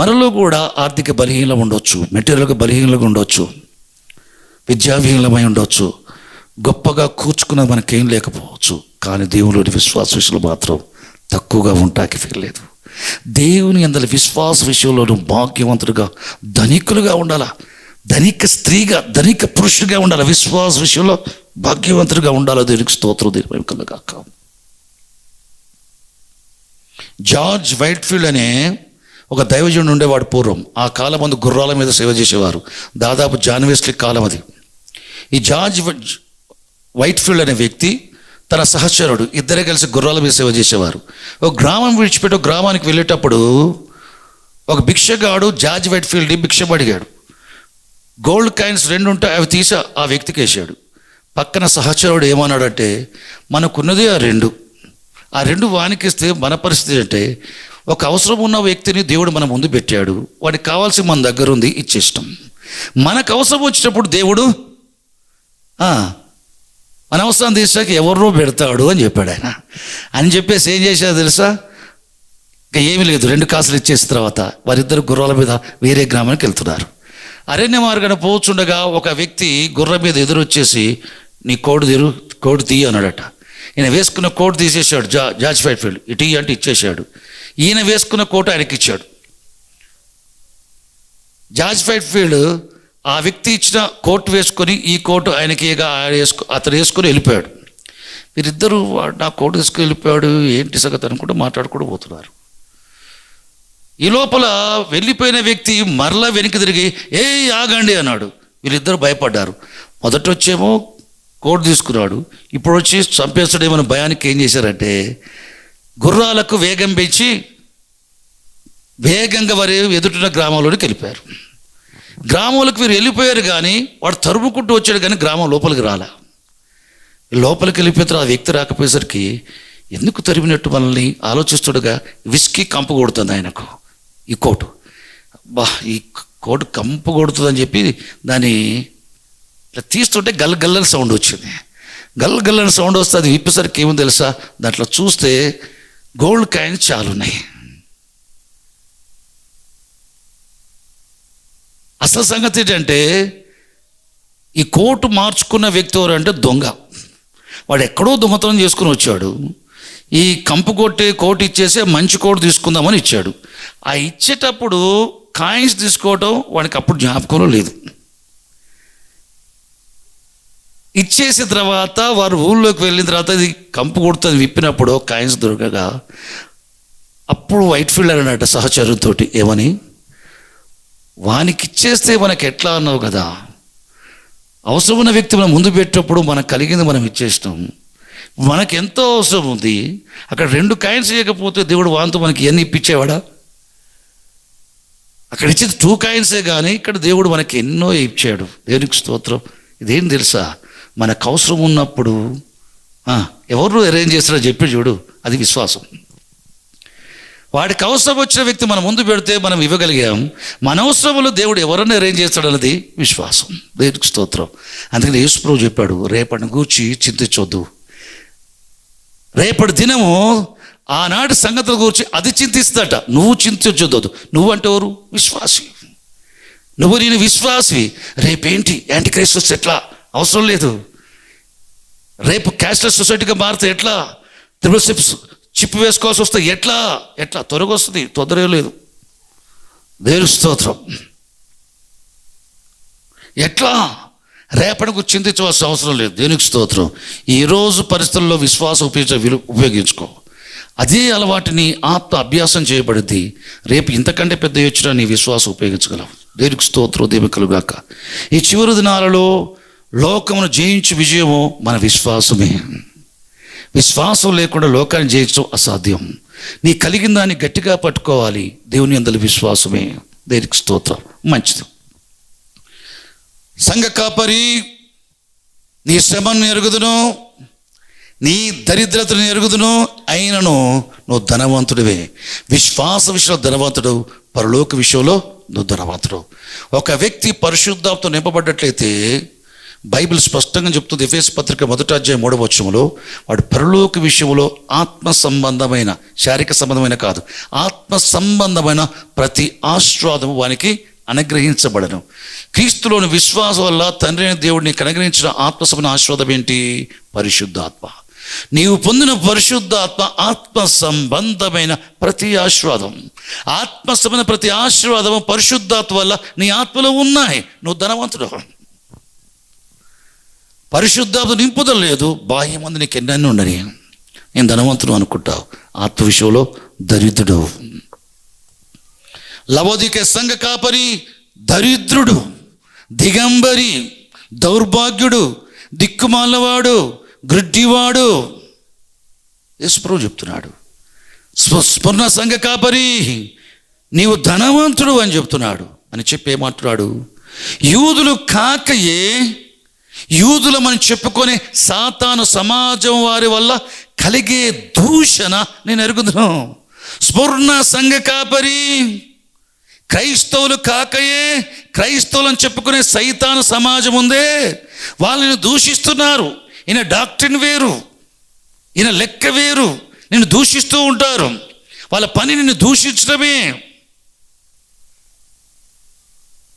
మనలో కూడా ఆర్థిక బలహీనత ఉండొచ్చు, మెటీరియల్గా బలహీనతగా ఉండొచ్చు, విద్యావిహీనమై ఉండొచ్చు, గొప్పగా కూర్చుకున్న మనకేం లేకపోవచ్చు. కానీ దేవుని విశ్వాస విషయంలో మాత్రం తక్కువగా ఉంటాకి ఫీల్లేదు. దేవుని అందరి విశ్వాస విషయంలోనూ భాగ్యవంతుడుగా, ధనికులుగా ఉండాలా. ధనిక స్త్రీగా, ధనిక పురుషుడిగా ఉండాలి. విశ్వాస విషయంలో భాగ్యవంతుడిగా ఉండాలి. దేవునికి స్తోత్రం, దీర్ఘమకలుగాక. జార్జ్ వైట్ఫీల్డ్ అనే ఒక దైవజనుడు ఉండేవాడు పూర్వం. ఆ కాలం మందు గుర్రాల మీద సేవ చేసేవారు. దాదాపు జాన్ వెస్లీ కాలం అది. ఈ జార్జ్ వైట్ఫీల్డ్ అనే వ్యక్తి తన సహచరుడు ఇద్దరే కలిసి గుర్రాల మీద సేవ చేసేవారు. ఒక గ్రామం విడిచిపెట్టి ఒక గ్రామానికి వెళ్ళేటప్పుడు ఒక భిక్షగాడు జార్జ్ వైట్ఫీల్డ్ని భిక్షం అడిగాడు. గోల్డ్ కాయిన్స్ 2 ఉంటాయి, అవి తీసి ఆ వ్యక్తికి వేసాడు. పక్కన సహచరుడు ఏమన్నాడంటే, మనకున్నది ఆ 2 వానికిస్తే మన పరిస్థితి అంటే, ఒక అవసరం ఉన్న వ్యక్తిని దేవుడు మన ముందు పెట్టాడు, వాడికి కావాల్సి మన దగ్గర ఉంది, ఇచ్చేస్తాం. మనకు అవసరం వచ్చినప్పుడు దేవుడు మన అవసరం తీసాక ఎవరో పెడతాడు అని చెప్పాడు ఆయన. అని చెప్పేసి ఏం చేశాడు తెలుసా? ఇంకా ఏమీ లేదు, 2 కాసులు ఇచ్చేసిన తర్వాత వారిద్దరు గుర్రాల మీద వేరే గ్రామానికి వెళ్తున్నారు. అరణ్య మార్గాన పోచుండగా ఒక వ్యక్తి గుర్రం మీద ఎదురొచ్చేసి, నీ కోటు తీయ అన్నాడట. ఈయన వేసుకున్న కోటు తీసేసాడు. జార్జ్ వైట్ఫీల్డ్ ఇటీ అంటే ఇచ్చేసాడు. ఈయన వేసుకున్న కోటు ఆయనకి ఇచ్చాడు. జార్జ్ వైట్ఫీల్డ్ ఆ వ్యక్తి ఇచ్చిన కోటు వేసుకొని ఈ కోటు ఆయనకి అతను వేసుకొని వెళ్ళిపోయాడు. వీరిద్దరూ నా కోటు తీసుకుని వెళ్ళిపోయాడు, ఏంటి సంగతి అనుకుంటూ మాట్లాడుకుంటూ పోతున్నారు. ఈ లోపల వెళ్ళిపోయిన వ్యక్తి మరలా వెనక్కి తిరిగి ఆగండి అన్నాడు. వీళ్ళిద్దరూ భయపడ్డారు. మొదట వచ్చేమో కోటు తీసుకున్నాడు, ఇప్పుడు వచ్చి చంపేస్తాడేమో భయానికి ఏం చేశారంటే గుర్రాలకు వేగం పెంచి వేగంగా వారి ఎదుటిన గ్రామంలోకి వెళ్ళిపోయారు. గ్రామంలోకి వీరు వెళ్ళిపోయారు, కానీ వాడు తరుముకుంటూ వచ్చాడు, కానీ గ్రామం లోపలికి రాలా. లోపలికి వెళ్ళిపోయిన ఆ వ్యక్తి రాకపోయేసరికి ఎందుకు తరిమినట్టు మనల్ని ఆలోచిస్తుండగా విస్కీ కంపు కొడుతుంది ఆయనకు. ఈ కోటు ఈ కోటు కంపు కొడుతుందని చెప్పి దాన్ని తీస్తుంటే గల్లగల్లని సౌండ్ వచ్చింది. గల్లగల్లని సౌండ్ వస్తే అది విప్పేసరికి ఏముంది తెలుసా? దాంట్లో చూస్తే గోల్డ్ కాయిన్స్ చాలా ఉన్నాయి. అసలు సంగతి ఏంటంటే, ఈ కోటు మార్చుకున్న వ్యక్తి ఎవరంటే దొంగ. వాడు ఎక్కడో దొంగతనం చేసుకుని వచ్చాడు. ఈ కంపు కొట్టే కోటు ఇచ్చేసి మంచి కోటు తీసుకుందామని ఇచ్చాడు. ఆ ఇచ్చేటప్పుడు కాయిన్స్ తీసుకోవటం వాడికి అప్పుడు జ్ఞాపకంలో లేదు. ఇచ్చేసిన తర్వాత వారు ఊళ్ళోకి వెళ్ళిన తర్వాత ఇది కంపు కొడుతుంది విప్పినప్పుడు కాయిన్స్ దొరకగా అప్పుడు వైట్ఫీల్డ్ అన్నట్టు సహచరుతో ఏమని, వానికి ఇచ్చేస్తే మనకి ఎట్లా అన్నావు కదా, అవసరమైన వ్యక్తి మనం ముందు పెట్టేటప్పుడు మనకు కలిగింది మనం ఇచ్చేస్తాం. మనకు ఎంతో అవసరం ఉంది, అక్కడ 2 కాయిన్స్ ఇవ్వకపోతే దేవుడు వాంతో మనకి ఎన్ని ఇప్పించేవాడా? అక్కడ ఇచ్చేది 2 కాయిన్సే, కానీ ఇక్కడ దేవుడు మనకి ఎన్నో ఇచ్చాడు. దేవునికి స్తోత్రం. ఇదేం తెలుసా? మనకు అవసరం ఉన్నప్పుడు ఎవరు అరేంజ్ చేస్తారో చెప్పి చూడు, అది విశ్వాసం. వాడికి అవసరం వచ్చిన వ్యక్తి మన ముందు పెడితే మనం ఇవ్వగలిగాం. మన అవసరంలో దేవుడు ఎవరన్నా అరేంజ్ చేస్తాడన్నది విశ్వాసం. దేవుడికి స్తోత్రం. అందుకని యేసు ప్రభువు చెప్పాడు, రేపటిని గూర్చి చింతించొద్దు. రేపటి దినము ఆనాటి సంగతుల గురించి అది చింతిస్తాట. నువ్వు చింతించొద్దు. నువ్వంటే ఎవరు? విశ్వాసి. నేను విశ్వాసి. రేపేంటి యాంటీ క్రైస్ట్ వస్తే ఎట్లా? అవసరం లేదు. రేపు క్యాష్లెస్ సొసైటీగా మారితే ఎట్లా? త్రిబుల్ సిప్స్ చిప్ వేసుకోవాల్సి వస్తే ఎట్లా త్వరగా వస్తుంది, తొందర లేదు. దేవుని స్తోత్రం. ఎట్లా? రేపటికి చింతించవలసిన అవసరం లేదు. దేవునికి స్తోత్రం. ఈరోజు పరిస్థితుల్లో విశ్వాసం ఉపయోగించుకో. అదే అలవాటుని ఆత్మ అభ్యాసం చేయబడింది. రేపు ఇంతకంటే పెద్ద వచ్చినా నీ విశ్వాసం ఉపయోగించగలవు. దేవునికి స్తోత్రం. దేవుని కలుగాక. ఈ చివరి దినాలలో లోకమును జయించు విజయము మన విశ్వాసమే. విశ్వాసం లేకుండా లోకాన్ని జయించడం అసాధ్యం. నీ కలిగిన దాన్ని గట్టిగా పట్టుకోవాలి. దేవుని యందు విశ్వాసమే. దేవునికి స్తోత్రం. మంచిది. సంఘ కాపరి, నీ శ్రమను ఎరుగుదును, నీ దరిద్రతను ఎరుగుదును, అయినను నువ్వు ధనవంతుడివే. విశ్వాస విషయంలో ధనవంతుడు, పరలోక విషయంలో నువ్వు ధనవంతుడు. ఒక వ్యక్తి పరిశుద్ధాత్మతో నింపబడ్డట్లయితే బైబిల్ స్పష్టంగా చెప్తుంది. ఎఫెసీ పత్రిక 1వ అధ్యాయం 3వ వచనంలో వాడు పరలోక విషయంలో ఆత్మ సంబంధమైన, శారీరక సంబంధమైన కాదు, ఆత్మ సంబంధమైన ప్రతి ఆశీర్వాదము వానికి అనుగ్రహించబడను. క్రీస్తులోని విశ్వాసం వల్ల తండ్రి అయిన దేవుడు నీకు అనుగ్రహించిన ఆత్మ సంబంధ ఆశీర్వాదం ఏంటి? పరిశుద్ధాత్మ. నీవు పొందిన పరిశుద్ధాత్మ ఆత్మ సంబంధమైన ప్రతి ఆశీర్వాదం, ఆత్మ సంబంధ ప్రతి ఆశీర్వాదము పరిశుద్ధాత్మ వల్ల నీ ఆత్మలో ఉన్నాయి. నువ్వు ధనవంతుడు. పరిశుద్ధాత్మ నింపుదల లేదు, బాహ్యమంది నీకు ఎన్నన్నీ ఉండని. నేను ధనవంతుడు అనుకుంటావు, ఆత్మ విషయంలో దరిద్రుడు. లవోదికే సంఘ కాపరి దరిద్రుడు, దిగంబరి, దౌర్భాగ్యుడు, దిక్కుమాలవాడు, గ్రుడ్డివాడు. యేసు ప్రభువు చెప్తున్నాడు. స్మరణ సంఘ కాపరి నీవు ధనవంతుడు అని చెప్తున్నాడు. అని చెప్పి ఏమంటున్నాడు? యూదులు కాకయే, యూదులమని చెప్పుకొని సాతాను సమాజం వారి వల్ల కలిగే దూషణ నేను ఎరుగుదును. స్మరణ సంఘ కాపరి క్రైస్తవులు కాకయే, క్రైస్తవులను చెప్పుకునే సైతాను సమాజం ఉందే, వాళ్ళని దూషిస్తున్నారు. ఈయన డాక్టరీన్ వేరు, ఈయన లెక్క వేరు, నిన్ను దూషిస్తూ ఉంటారు. వాళ్ళ పని నిన్ను దూషించడమే.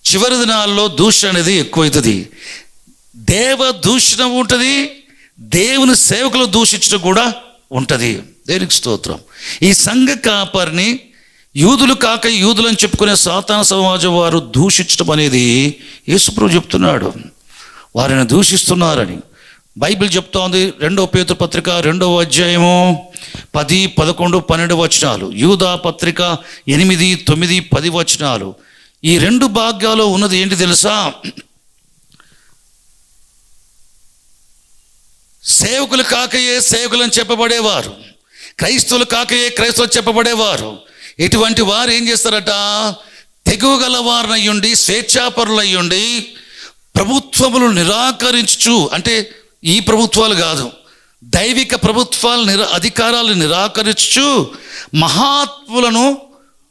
చివరి దినాల్లో దూషణ అనేది ఎక్కువవుతుంది. దేవ దూషణ ఉంటుంది, దేవుని సేవకులు దూషించడం కూడా ఉంటుంది. దేవునికి స్తోత్రం. ఈ సంఘ కాపరిని యూదులు కాక యూదులని చెప్పుకునే సాతాను సమాజం వారు దూషించడం అనేది యేసు ప్రభువు చెప్తున్నాడు. వారిని దూషిస్తున్నారని బైబిల్ చెప్తోంది. 2వ పేతురు పత్రిక 2వ అధ్యాయము 10, 11, 12 వచనాలు, యూదా పత్రిక 8, 9, 10 వచనాలు. ఈ 2 భాగ్యాలు ఉన్నది ఏంటి తెలుసా? సేవకులు కాకయే సేవకులని చెప్పబడేవారు, క్రైస్తవులు కాకయే క్రైస్తవులు చెప్పబడేవారు. ఇటువంటి వారు ఏం చేస్తారట? తెగువగల వారినయ్యుండి, స్వేచ్ఛాపరులయ్యుండి, ప్రభుత్వములు నిరాకరించు, అంటే ఈ ప్రభుత్వాలు కాదు, దైవిక ప్రభుత్వాల అధికారాలు నిరాకరించు మహాత్ములను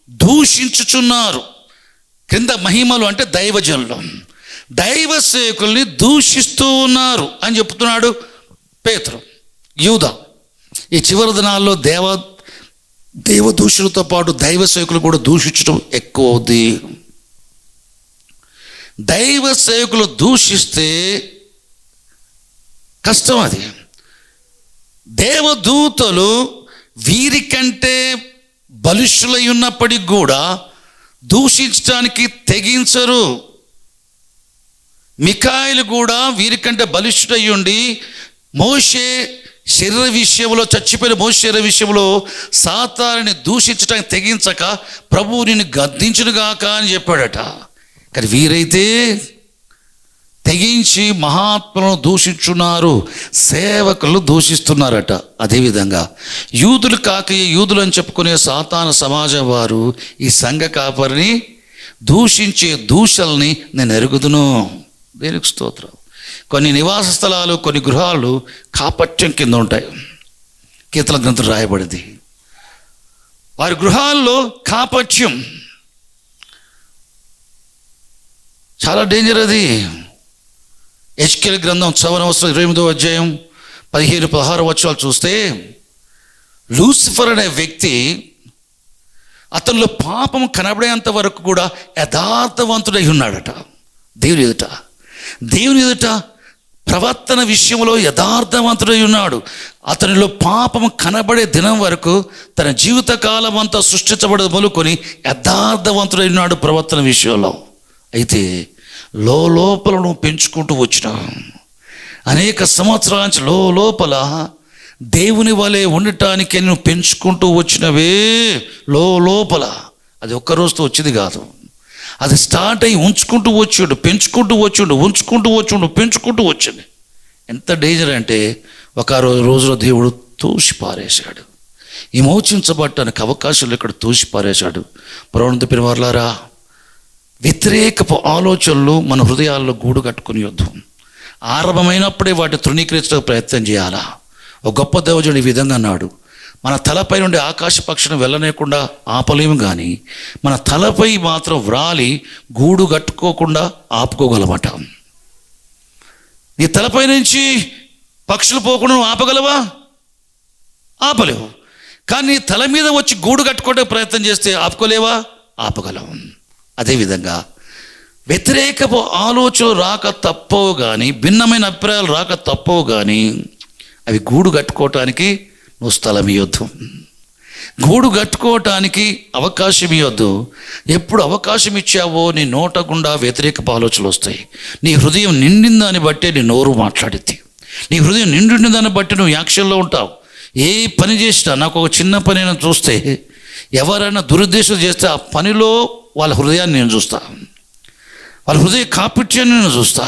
దూషించుచున్నారు. క్రింద మహిమలు అంటే దైవజనులు, దైవ సేవకుల్ని దూషిస్తూ ఉన్నారు అని చెప్తున్నాడు పేతురు. యూదా ఈ చివరి దినాల్లో దేవ దూషణతో పాటు దైవ సేవకులు కూడా దూషించడం ఎక్కువ అవుద్ది. దైవ సేవకులు దూషిస్తే కష్టం. అది దేవదూతలు వీరికంటే బలిష్ఠులై ఉన్నప్పటికి కూడా దూషించడానికి తెగించరు. మిఖాయిలు కూడా వీరికంటే బలిష్ఠుడై ఉండి మోషే శరీర విషయంలో, చచ్చిపోయిన మోషే శరీర విషయంలో సాతానుని దూషించడానికి తెగించక ప్రభువు నిన్ను గద్దించునుగాక అని చెప్పాడట. కానీ వీరైతే తెగించి మహాత్ములను దూషించున్నారు, సేవకులు దూషిస్తున్నారట. అదేవిధంగా యూదులు కాక యూదులు అని చెప్పుకునే సాతాను సమాజం వారు ఈ సంఘ కాపరిని దూషించే దూషల్ని నేను ఎరుగుదును. దేనికి స్తోత్రం. కొన్ని నివాస స్థలాలు, కొన్ని గృహాలు కాపట్యం కింద ఉంటాయి. కీర్తన గ్రంథం రాయబడింది. వారి గృహాల్లో కాపట్యం చాలా డేంజర్. అది హెచ్కేల్ గ్రంథం 28వ అధ్యాయం 15-16 వచనాలు చూస్తే, లూసిఫర్ అనే వ్యక్తి అతనిలో పాపం కనబడేంత వరకు కూడా యథార్థవంతుడై ఉన్నాడట. దేవుని ఎదుట ప్రవర్తన విషయంలో యథార్థవంతుడై ఉన్నాడు. అతనిలో పాపం కనబడే దినం వరకు తన జీవితకాలం అంతా సృష్టించబడి మొదలుకొని యథార్థవంతుడై ఉన్నాడు ప్రవర్తన విషయంలో. అయితే లోపల నువ్వు పెంచుకుంటూ వచ్చినావు. అనేక సంవత్సరాల నుంచి లోపల దేవుని వలె ఉండటానికి నువ్వు పెంచుకుంటూ వచ్చినవే లోపల. అది ఒక్కరోజుతో వచ్చేది కాదు. అది స్టార్ట్ అయ్యి ఉంచుకుంటూ వచ్చాడు, పెంచుకుంటూ వచ్చాడు, పెంచుకుంటూ వచ్చింది. ఎంత డేంజర్ అంటే ఒక రోజులో దేవుడు తోసి పారేశాడు. విమోచించబడటానికి అవకాశాలు ఇక్కడ తోసి పారేశాడు. ప్రభువునందు ప్రియవారులారా, వ్యతిరేకపు ఆలోచనలు మన హృదయాల్లో గూడు కట్టుకుని యుద్ధం ఆరంభమైనప్పుడే వాటిని తృణీకరించడానికి ప్రయత్నం చేయాలా. ఒక గొప్ప దైవజనుడు ఈ విధంగా అన్నాడు, మన తలపై నుండి ఆకాశ పక్షిని వెళ్ళనేకుండా ఆపలేము, కానీ మన తలపై మాత్రం వ్రాలి గూడు కట్టుకోకుండా ఆపుకోగలమట. నీ తలపై నుంచి పక్షులు పోకుండా నువ్వు ఆపగలవా? ఆపలేవు. కానీ నీ తల మీద వచ్చి గూడు కట్టుకోవడానికి ప్రయత్నం చేస్తే ఆపుకోలేవా? ఆపగలవు. అదేవిధంగా వ్యతిరేకపు ఆలోచనలు రాక తప్పవు, కానీ భిన్నమైన అభిప్రాయాలు రాక తప్పవు, కానీ అవి గూడు కట్టుకోవటానికి నువ్వు స్థలం ఇవ్వద్దు. గూడు కట్టుకోవటానికి అవకాశం ఇవ్వద్దు. ఎప్పుడు అవకాశం ఇచ్చావో నీ నోట గుండా వ్యతిరేకపు ఆలోచనలు వస్తాయి. నీ హృదయం నిండిందాన్ని బట్టే నీ నోరు మాట్లాడిద్ది. నీ హృదయం నిండిన దాన్ని బట్టి నువ్వు యాక్షన్లో ఉంటావు. ఏ పని చేసినా, నాకు ఒక చిన్న పని అయినా చూస్తే, ఎవరైనా దురుద్దేశం చేస్తే ఆ పనిలో వాళ్ళ హృదయాన్ని నేను చూస్తా, వాళ్ళ హృదయ కాపిట్యాన్ని నేను చూస్తా.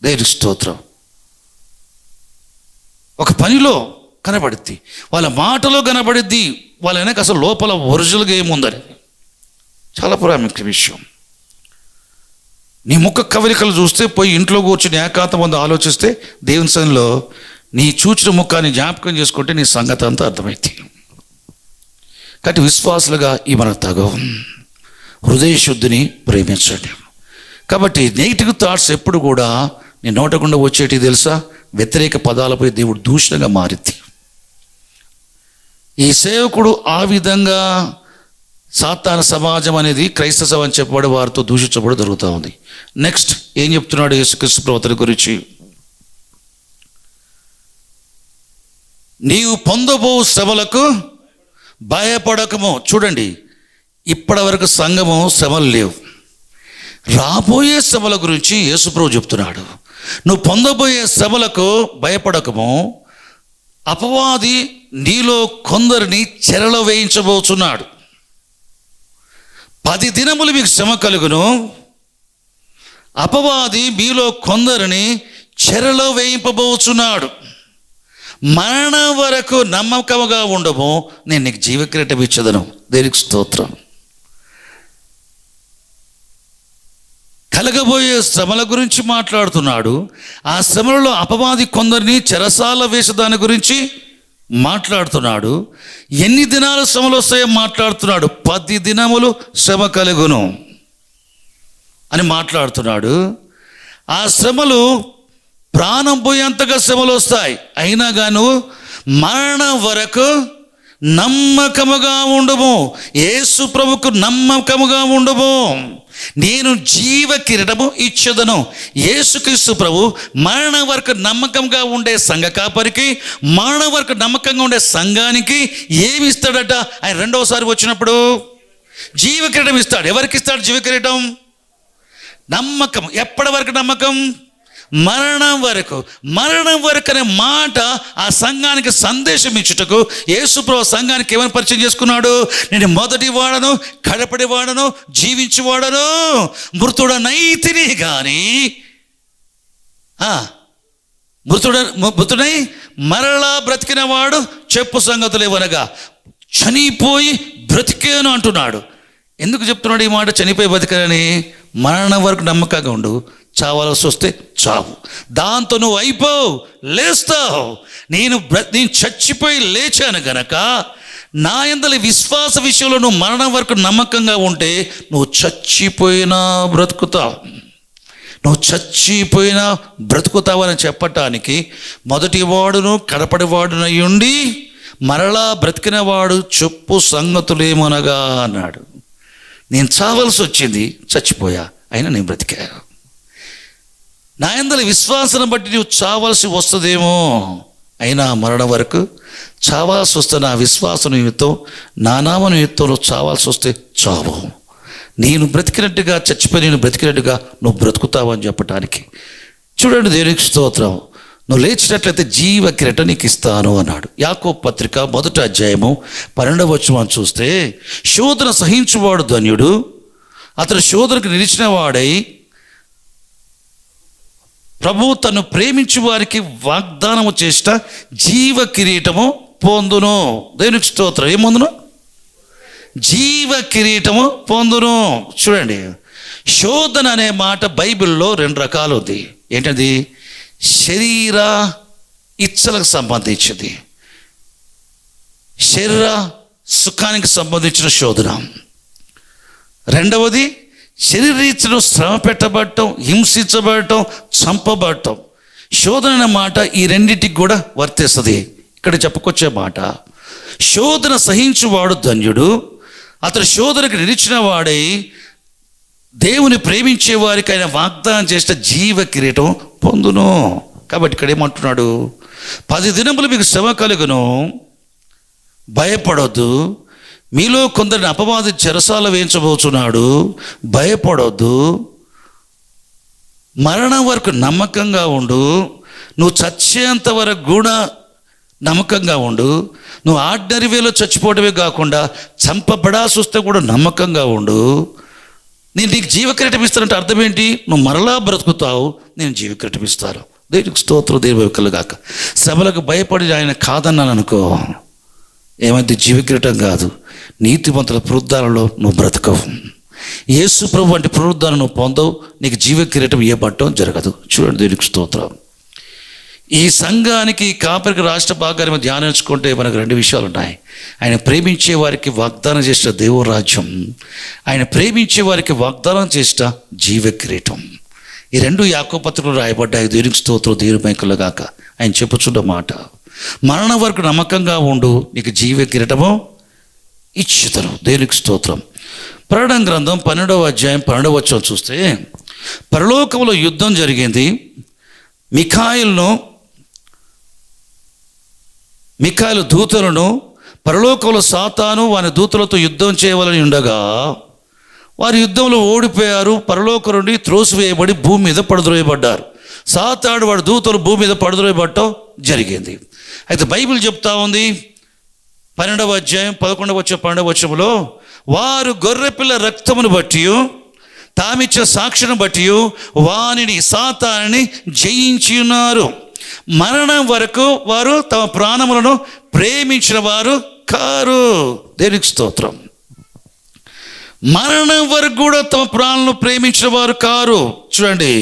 దేవునికి స్తోత్రం. ఒక పనిలో కనబడుద్ది, వాళ్ళ మాటలో కనబడుద్ది, వాళ్ళ వెనక అసలు లోపల ఒరిజినల్గా ఏముందని. చాలా ప్రాముఖ్య విషయం. నీ ముఖ కవలికలు చూస్తే పోయి ఇంట్లో కూర్చొని ఏకాంతం ముందు ఆలోచిస్తే దేవుని సన్నిధిలో నీ చూచిన ముఖాన్ని జ్ఞాపకం చేసుకుంటే నీ సంగతి అంతా అర్థమైంది. కాబట్టి విశ్వాసులుగా ఈ మనకు తగవు. హృదయ శుద్ధిని ప్రేమించండి. కాబట్టి నెగిటివ్ థాట్స్ ఎప్పుడు కూడా నీ నోట గుండా వచ్చేటి తెలుసా? వ్యతిరేక పదాలపై దేవుడు దూషణగా మారింది. ఈ సేవకుడు ఆ విధంగా సాతాన సమాజం అనేది క్రైస్తవ సభ అని చెప్పబడి వారితో దూషించబడి జరుగుతూ ఉంది. నెక్స్ట్ ఏం చెప్తున్నాడు యేసుక్రీస్తు ప్రవక్త గురించి? నీవు పొందబో శ్రమలకు భయపడకము. చూడండి, ఇప్పటి వరకు సంఘము శ్రమలు లేవు. రాబోయే శ్రమల గురించి యేసుప్రభు చెప్తున్నాడు. నువ్వు పొందబోయే శ్రమలకు భయపడకము, అపవాది నీలో కొందరిని చెరలో వేయించబోతున్నాడు. 10 దినములు మీకు శ్రమ కలుగును, అపవాది మీలో కొందరిని చెరలో వేయింపబోతున్నాడు. మరణం వరకు నమ్మకముగా ఉండము, నేను నీకు జీవకిరీటం ఇచ్చదను. దేవునికి స్తోత్రం. కలగబోయే శ్రమల గురించి మాట్లాడుతున్నాడు. ఆ శ్రమలలో అపవాది కొందరిని చెరసాల వేసే దాని గురించి మాట్లాడుతున్నాడు. ఎన్ని దినాలు శ్రమలు వస్తాయో మాట్లాడుతున్నాడు. 10 దినములు శ్రమ కలుగును అని మాట్లాడుతున్నాడు. ఆ శ్రమలు ప్రాణం పోయేంతగా శ్రమలు వస్తాయి. అయినా గాను మరణం వరకు నమ్మకముగా ఉండము. యేసు ప్రభుకు నమ్మకముగా ఉండము. నేను జీవ కిరీటము ఇచ్చేదను. యేసుక్రీస్తు ప్రభు మరణం వరకు నమ్మకంగా ఉండే సంఘ కాపరికి, మరణం వరకు నమ్మకంగా ఉండే సంఘానికి ఏమి ఇస్తాడట? ఆయన రెండవసారి వచ్చినప్పుడు జీవ కిరీటం ఇస్తాడు. ఎవరికి ఇస్తాడు జీవ కిరీటం? నమ్మకం. ఎప్పటి వరకు నమ్మకం? మరణం వరకు. మరణం వరకు అనే మాట ఆ సంఘానికి సందేశం ఇచ్చుటకు యేసుప్రభు సంఘానికి ఏమని పరిచయం చేసుకున్నాడు? నేను మొదటి వాడను, కడపడి వాడను, జీవించి వాడను, మృతుడనైతిని కానీ మృతుడై మరలా బ్రతికిన వాడు చెప్పు సంగతులు ఇవ్వనగా చనిపోయి బ్రతికేను అంటున్నాడు. ఎందుకు చెప్తున్నాడు ఈ మాట? చనిపోయి బ్రతికనని. మరణం వరకు నమ్మకంగా ఉండు, చావాల్సి వస్తే చావు. దాంతో నువ్వు అయిపోవు, లేస్తావు. నేను చచ్చిపోయి లేచాను గనక నా యందలి విశ్వాస విషయంలో నువ్వు మరణం వరకు నమ్మకంగా ఉంటే నువ్వు చచ్చిపోయినా బ్రతుకుతావు. నువ్వు చచ్చిపోయినా బ్రతుకుతావని చెప్పటానికి మొదటి వాడును కడపడి వాడునై ఉండి మరలా బ్రతికిన వాడు చెప్పు సంగతులేమనగా అన్నాడు. నేను చావాల్సి వచ్చింది, చచ్చిపోయా, అయినా నేను బ్రతికా. నా యందలి విశ్వాసాన్ని బట్టి నువ్వు చావాల్సి వస్తుందేమో, అయినా మరణం వరకు చావాల్సి వస్తే నా విశ్వాస నిమిత్తం, నా నామ నిమిత్తం నువ్వు చావాల్సి వస్తే చావు. నేను బ్రతికినట్టుగా చచ్చిపోయి నేను బ్రతికినట్టుగా నువ్వు బ్రతుకుతావు అని చెప్పటానికి. చూడండి, దేవునికి స్తోత్రం. నువ్వు లేచినట్లయితే జీవ కిరీటం నీకు ఇస్తాను అన్నాడు. యాకోబు పత్రిక 1వ అధ్యాయము 12వ వచనం చూస్తే, శోధన సహించువాడు ధన్యుడు, అతడు శోధనకు నిలిచిన వాడై ప్రభు తను ప్రేమించు వారికి వాగ్దానము చేసిన జీవ కిరీటము పొందును. దేవునికి స్తోత్రం. ఏం పొందును? జీవ కిరీటము పొందును. చూడండి, శోధన అనే మాట బైబిల్లో 2 రకాలు ఉంది. ఏంటది? శరీర ఇచ్చలకు సంబంధించింది, శరీర సుఖానికి సంబంధించిన శోధన. రెండవది శరీరీచ్చను శ్రమ పెట్టబడటం, హింసించబడటం, చంపబడటం. శోధన అనే మాట ఈ రెండింటికి కూడా వర్తిస్తుంది. ఇక్కడ చెప్పుకొచ్చే మాట, శోధన సహించువాడు ధన్యుడు, అతడు శోధనకు నిలిచిన వాడై దేవుని ప్రేమించే వారికి ఆయన వాగ్దానం చేసిన జీవ కిరీటం పొందును. కాబట్టి ఇక్కడ ఏమంటున్నాడు? 10 దినములు మీకు శ్రమ కలుగును, భయపడొద్దు. మీలో కొందరిని అపవాది చెరసాల వేయించబోతున్నాడు, భయపడొద్దు. మరణం వరకు నమ్మకంగా ఉండు. నువ్వు చచ్చేంత వరకు కూడా నమ్మకంగా ఉండు. నువ్వు ఆర్డినరీ వేలో చచ్చిపోవడమే కాకుండా చంపబడాల్సి వస్తే కూడా నమ్మకంగా ఉండు. నేను నీకు జీవకిరీటం ఇస్తానంటే అర్థం ఏంటి? నువ్వు మరలా బ్రతుకుతావు, నేను జీవకిరీటం ఇస్తాను. దేవునికి స్తోత్రం. దేవుని గాక. శ్రమలకు భయపడి ఆయన కాదన్నాను అనుకో, ఏమైంది? జీవకిరీటం కాదు, నీతిమంతుల పునరుద్ధానంలో నువ్వు బ్రతకవు. యేసు ప్రభు వంటి పునరుద్ధానం నువ్వు పొందవు, నీకు జీవకిరీటం ఇవ్వబడటం జరగదు. చూడండి, దేవునికి స్తోత్రం. ఈ సంఘానికి కాపరికి రాష్ట్ర భాగాన్ని ధ్యానించుకుంటే మనకు 2 విషయాలు ఉన్నాయి. ఆయన ప్రేమించే వారికి వాగ్దానం చేసిన దేవుని రాజ్యం, ఆయన ప్రేమించే వారికి వాగ్దానం చేసిన జీవ కిరీటం. ఈ 2 యాకోబు పత్రికలో రాయబడ్డాయి. దేవునికి స్తోత్రం. దేవుని మహిమలు గాక. ఆయన చెప్పుచున్న మాట, మరణం వరకు నమ్మకంగా ఉండు, నీకు జీవ కిరీటము ఇచ్చుతారు. దేవునికి స్తోత్రం. ప్రకటన గ్రంథం 12వ అధ్యాయం 12వ వచనం చూస్తే, పరలోకంలో యుద్ధం జరిగింది. మిఖాయిలు దూతలను పరలోకంలో సాతాను వాని దూతలతో యుద్ధం చేయవలని ఉండగా వారి యుద్ధంలో ఓడిపోయారు. పరలోకం నుండి త్రోసివేయబడి భూమి మీద పడద్రోయబడ్డారు. సాతాను వాడి దూతలు భూమి మీద పడద్రోయబడటం జరిగింది. అయితే బైబిల్ చెప్తా ఉంది 12వ అధ్యాయం 12వ వచనంలో, వారు గొర్రెపిల్ల రక్తమును బట్టి తామిచ్చే సాక్షిని బట్టి వానిని సాతానుని జయించి ఉన్నారు. మరణం వరకు వారు తమ ప్రాణములను ప్రేమించిన వారు కారు. దేవునికి స్తోత్రం. మరణం వరకు కూడా తమ ప్రాణాలను ప్రేమించిన వారు కారు. చూడండి,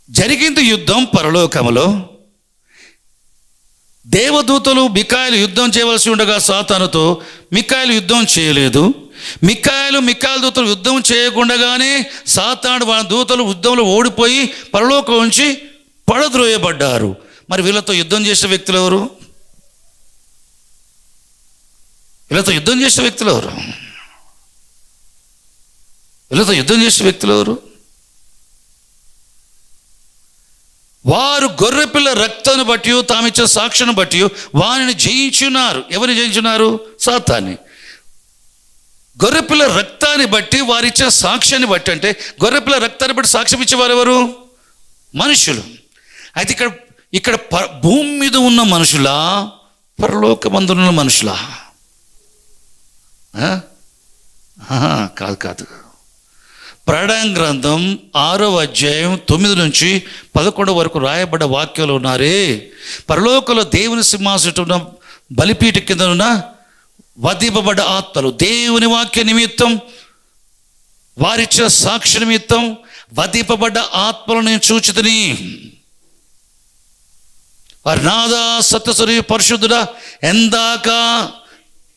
జరిగింది యుద్ధం పరలోకములో. దేవదూతలు మిఖాయిలు యుద్ధం చేయవలసి ఉండగా సాతానుతో మిఖాయిలు యుద్ధం చేయలేదు. మిఖాయిలు దూతలు యుద్ధం చేయకుండానే సాతాను వాళ్ళ దూతలు యుద్ధంలో ఓడిపోయి పరలోకం నుంచి పడద్రోయబడ్డారు. మరి వీళ్ళతో యుద్ధం చేసిన వ్యక్తులు ఎవరు? వీళ్ళతో యుద్ధం చేసిన వ్యక్తులు ఎవరు? వీళ్ళతో యుద్ధం చేసిన వ్యక్తులు ఎవరు? వారు గొర్రెపిల్ల రక్తాన్ని బట్టి తామిచ్చే సాక్షిని బట్టి వారిని జయించున్నారు. ఎవరిని జయించున్నారు? సాతాన్ని. గొర్రెపిల్ల రక్తాన్ని బట్టి వారిచ్చే సాక్ష్యాన్ని బట్టి, అంటే గొర్రెపిల్ల రక్తాన్ని బట్టి సాక్ష్యం ఇచ్చేవారు ఎవరు? మనుషులు. అయితే ఇక్కడ భూమి మీద ఉన్న మనుషులా, పరలోకమందున్న మనుషులా? కాదు. ప్రకటన గ్రంథం 6వ అధ్యాయం 9 నుంచి 11 వరకు రాయబడ్డ వాక్యాలు ఉన్నారే, పరలోకంలో దేవుని సింహాసనం బలిపీఠ కింద ఉన్న వధింపబడ్డ ఆత్మలు దేవుని వాక్య నిమిత్తం వారిచ్చిన సాక్షి నిమిత్తం వధింపబడ్డ ఆత్మలను నేను చూచితిని. వారి నాదా సత్యస్వరూపి పరిశుద్ధుడా, ఎందాక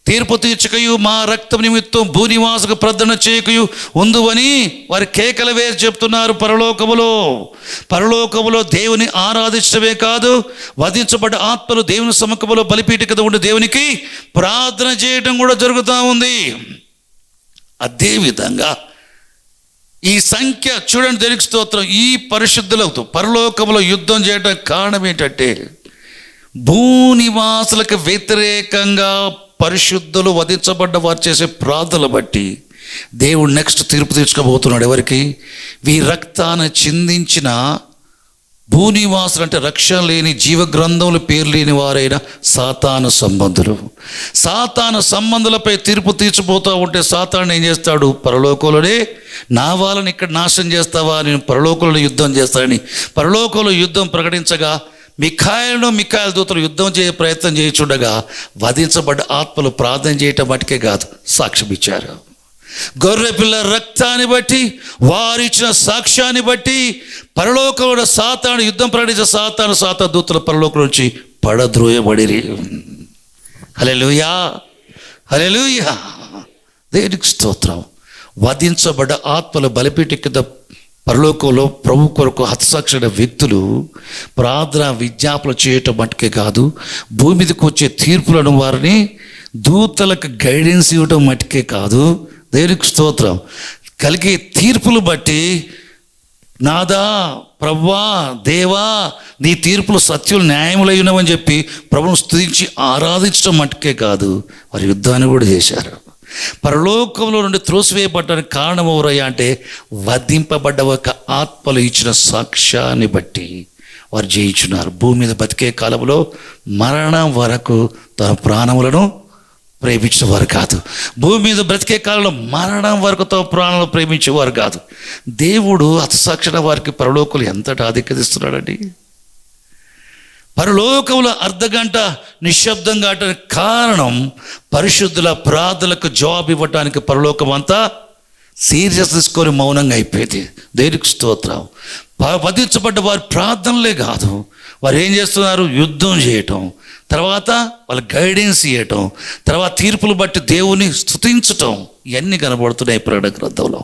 తీర్పు తీర్చకయు మా రక్తం నిమిత్తం భూనివాసుకు ప్రార్థన చేయకయు ఉందువని వారి కేకలు వేసి చెప్తున్నారు. పరలోకములో దేవుని ఆరాధించడమే కాదు, వధించబడ్డ ఆత్మలు దేవుని సముఖములో బలిపీఠ కింద ఉండి దేవునికి ప్రార్థన చేయడం కూడా జరుగుతూ ఉంది. అదేవిధంగా ఈ సంఖ్య చూడండి, దేవునికి స్తోత్రం. ఈ పరిశుద్ధులతో పరలోకంలో యుద్ధం చేయడం కారణం ఏంటంటే, భూనివాసులకు వ్యతిరేకంగా పరిశుద్ధులు వధించబడ్డ వారు చేసే ప్రార్థనలు బట్టి దేవుడు నెక్స్ట్ తీర్పు తీర్చుకోబోతున్నాడు. ఎవరికి? ఈ రక్తాన్ని చిందించిన భూనివాసులు, అంటే రక్షణ లేని జీవ గ్రంథములు పేరు లేని వారైన సాతాను సంబంధులపై తీర్పు తీర్చిపోతూ ఉంటే సాతాను ఏం చేస్తాడు? పరలోకంలోనే నా వాళ్ళని ఇక్కడ నాశనం చేస్తావా, నేను పరలోకంలో యుద్ధం చేస్తానని పరలోకంలో యుద్ధం ప్రకటించగా మిఖాయిల దూతలు యుద్ధం ప్రయత్నం చేయుచుండగా వధించబడ్డ ఆత్మలు ప్రార్థన చేయటం మటుకే కాదు, సాక్ష్యం ఇచ్చారు. గొర్రెపిల్ల రక్తాన్ని బట్టి, వారిచ్చిన సాక్ష్యాన్ని బట్టి పరలోకంలో సాతాను యుద్ధం ప్రకటించిన సాతాను దూతల పరలోకం నుంచి పడద్రోయబడిరి. హల్లెలూయా, హల్లెలూయా, దేవునికి స్తోత్రం. వధించబడ్డ ఆత్మల బలిపీఠ కింద పరలోకంలో ప్రభు కొరకు హతసాక్షిన వ్యక్తులు ప్రార్థన విజ్ఞాపన చేయటం మటుకే కాదు, భూమి మీదకి వచ్చే తీర్పులను వారిని దూతలకు గైడెన్స్ ఇవ్వటం మటుకే కాదు, దేవునికి స్తోత్రం, కలిగే తీర్పులు బట్టి నాదా, ప్రభువా, దేవా, నీ తీర్పులు సత్యులు న్యాయములై ఉన్నవని చెప్పి ప్రభువును స్తుతించి ఆరాధించడం మటుకే కాదు, వారి యుద్ధాన్ని కూడా చేశారు. పరలోకంలో నుండి త్రోసివేయబడ్డానికి కారణం ఎవరయ్యా అంటే, వధింపబడ్డ ఒక ఆత్మలు ఇచ్చిన సాక్ష్యాన్ని బట్టి వారు జయించున్నారు. భూమి మీద బతికే కాలంలో మరణం వరకు తన ప్రాణములను ప్రేమించేవారు కాదు. భూమి మీద బ్రతికే కాలంలో మరణం వరకు తమ ప్రాణాలను ప్రేమించేవారు కాదు. దేవుడు హతసాక్షిన వారికి పరలోకంలో ఎంతటి ఆధిక్యతిస్తున్నాడండి. పరలోకంలో అర్ధగంట నిశ్శబ్దంగా ఆడటానికి కారణం పరిశుద్ధుల ప్రార్థనలకు జవాబు ఇవ్వటానికి పరలోకం అంతా సీరియస్ తీసుకొని మౌనంగా అయిపోయింది. దేవునికి స్తోత్రం. వధించబడ్డ వారి ప్రార్థనలే కాదు, వారు ఏం చేస్తున్నారు? యుద్ధం చేయటం, తర్వాత వాళ్ళ గైడెన్స్ ఇవ్వటం, తర్వాత తీర్పులు బట్టి దేవుని స్తుతించటం, ఇవన్నీ కనబడుతున్నాయి ప్రకటన గ్రంథంలో.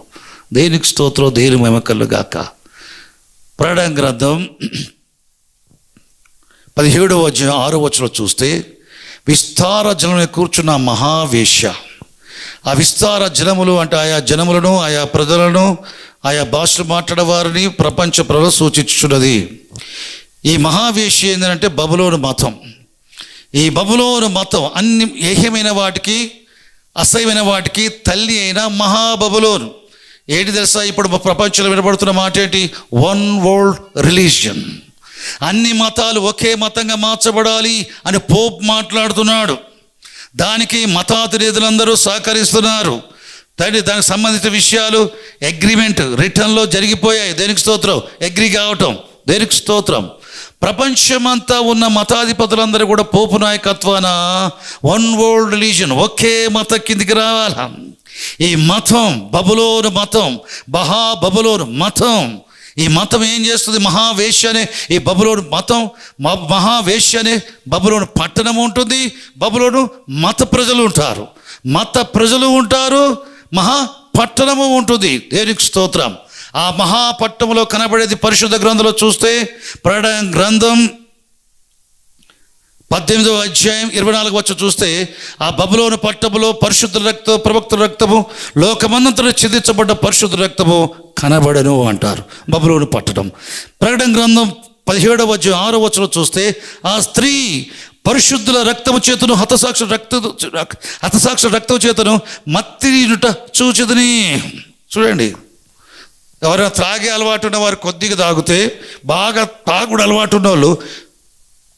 దేవునికి స్తోత్రం, దేవుని మహిమ గాక. ప్రకటన గ్రంథం 17వ అధ్యాయం 6వ వచనంలో చూస్తే, విస్తార జలమున కూర్చున్న మహావేశ్య. ఆ విస్తార జలములు అంటే ఆయా జనములను, ఆయా ప్రజలను, ఆయా భాషలు మాట్లాడే వారిని ప్రపంచ ప్రజలు సూచించున్నది. ఈ మహావేశ్య ఏంటంటే బబులోను మతం. ఈ బబులోను మతం అన్ని ఏహ్యమైన వాటికి, అసహ్యమైన వాటికి తల్లి అయిన మహాబబులోను. ఏంటి తెలుసా? ఇప్పుడు ప్రపంచంలో వినబడుతున్న మాట ఏంటి? One world religion. అన్ని మతాలు ఒకే మతంగా మార్చబడాలి అని పోప్ మాట్లాడుతున్నాడు. దానికి మతాతిరేదులందరూ సహకరిస్తున్నారు. దానికి సంబంధించిన విషయాలు అగ్రిమెంట్ రిటర్న్లో జరిగిపోయాయి. దేనికి స్తోత్రం, అగ్రి కావటం. దేనికి స్తోత్రం. ప్రపంచమంతా ఉన్న మతాధిపతులందరూ కూడా పోపు నాయకత్వాన వన్ వరల్డ్ రిలీజియన్, ఒకే మత కిందికి రావాల. ఈ మతం బబులోను మతం, బబులోను మతం. ఈ మతం ఏం చేస్తుంది? మహావేశ్య అనే ఈ బబులోను మతం, మహావేశ్య అనే బబులోను పట్టణం ఉంటుంది. బబులోను మత ప్రజలు ఉంటారు, మహా పట్టణము ఉంటుంది. దేవునికి స్తోత్రం. ఆ మహాపట్టణంలో కనబడేది పరిశుద్ధ గ్రంథంలో చూస్తే, ప్రకటన గ్రంథం 18వ అధ్యాయం 24వ వచనం చూస్తే, ఆ బబులోను పట్టణములో పరిశుద్ధ రక్తం, ప్రవక్తుల రక్తము, లోకమంతటా ఛేదించబడ్డ పరిశుద్ధ రక్తము కనబడను అంటారు. బబులోను పట్టణం. ప్రకటన గ్రంథం 17వ అధ్యాయం 6వ వచనం చూస్తే, ఆ స్త్రీ పరిశుద్ధుల రక్తము చేతను హతసాక్షి రక్తము చేతను మత్తినుట చూచెదని. చూడండి, ఎవరైనా త్రాగే అలవాటు ఉన్న వారు కొద్దిగా తాగితే, బాగా తాగుడు అలవాటు ఉన్న వాళ్ళు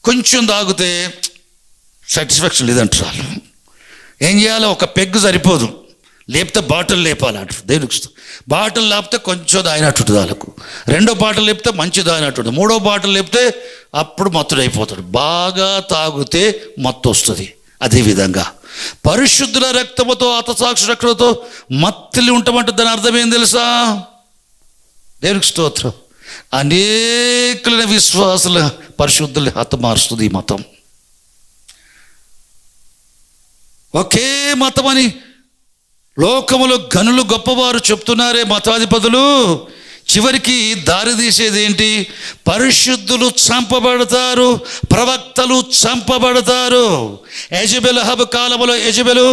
కొంచెం తాగితే సాటిస్ఫాక్షన్ లేదంటారు. ఏం చేయాలో? ఒక పెగ్గు సరిపోదు, లేపితే బాటిల్ లేపాలంటారు. దేవునికి బాటిల్ లేపితే కొంచెం దాగినట్టు వాళ్ళకు, రెండో బాటిల్ లేపితే మంచి దాగినట్టు, మూడో బాటిల్ లేపితే అప్పుడు మత్తుడైపోతాడు. బాగా తాగితే మత్తు వస్తుంది. అదేవిధంగా పరిశుద్ధుల రక్తముతో, హతసాక్షి రక్తంతో మత్తులు ఉంటామంటే దాని అర్థం ఏం తెలుసా? దేవునికి స్తోత్రం. అనేకులైన విశ్వాసుల పరిశుద్ధుల్ని హతమారుస్తుంది ఈ మతం. ఒకే మతమని లోకములో గనులు గొప్పవారు చెప్తున్నారే మతాధిపతులు, చివరికి దారి తీసేది ఏంటి? పరిశుద్ధులు చంపబడతారు, ప్రవక్తలు చంపబడతారు. యెజబెలు అహాబు కాలంలో యెజబెలు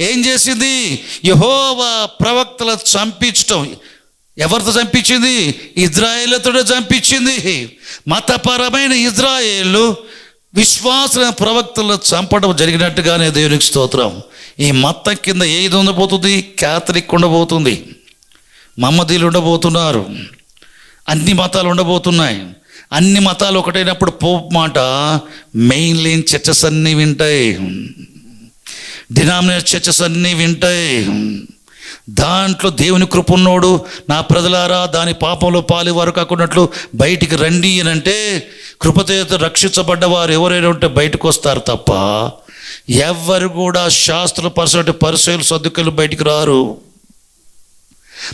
ఏం చేసింది? యెహోవా ప్రవక్తల చంపించటం. ఎవరితో చంపించింది? ఇజ్రాయేలుతో చంపించింది. మతపరమైన ఇజ్రాయేలు విశ్వాస ప్రవక్తలను చంపడం జరిగినట్టుగానే దేవునికి స్తోత్రం. ఈ మతం కింద ఏది ఉండబోతుంది? క్యాథలిక్ ఉండబోతుంది, మహమ్మదీలు ఉండబోతున్నారు, అన్ని మతాలు ఉండబోతున్నాయి. అన్ని మతాలు ఒకటైనప్పుడు పోప్ మాట మెయిన్ లైన్ చర్చెస్ అన్నీ వింటాయి, డినామినేషన్ చర్చెస్ అన్నీ వింటాయి. దాంట్లో దేవుని కృప ఉన్నోడు, నా ప్రజలారా దాని పాపంలో పాలివారు కాకున్నట్లు బయటికి రండి అని అంటే, కృపతో రక్షించబడ్డవారు ఎవరైనా ఉంటే బయటకు వస్తారు తప్ప ఎవరు కూడా శాస్త్ర పరిశీలు సర్దుకెళ్ళి బయటికి రారు.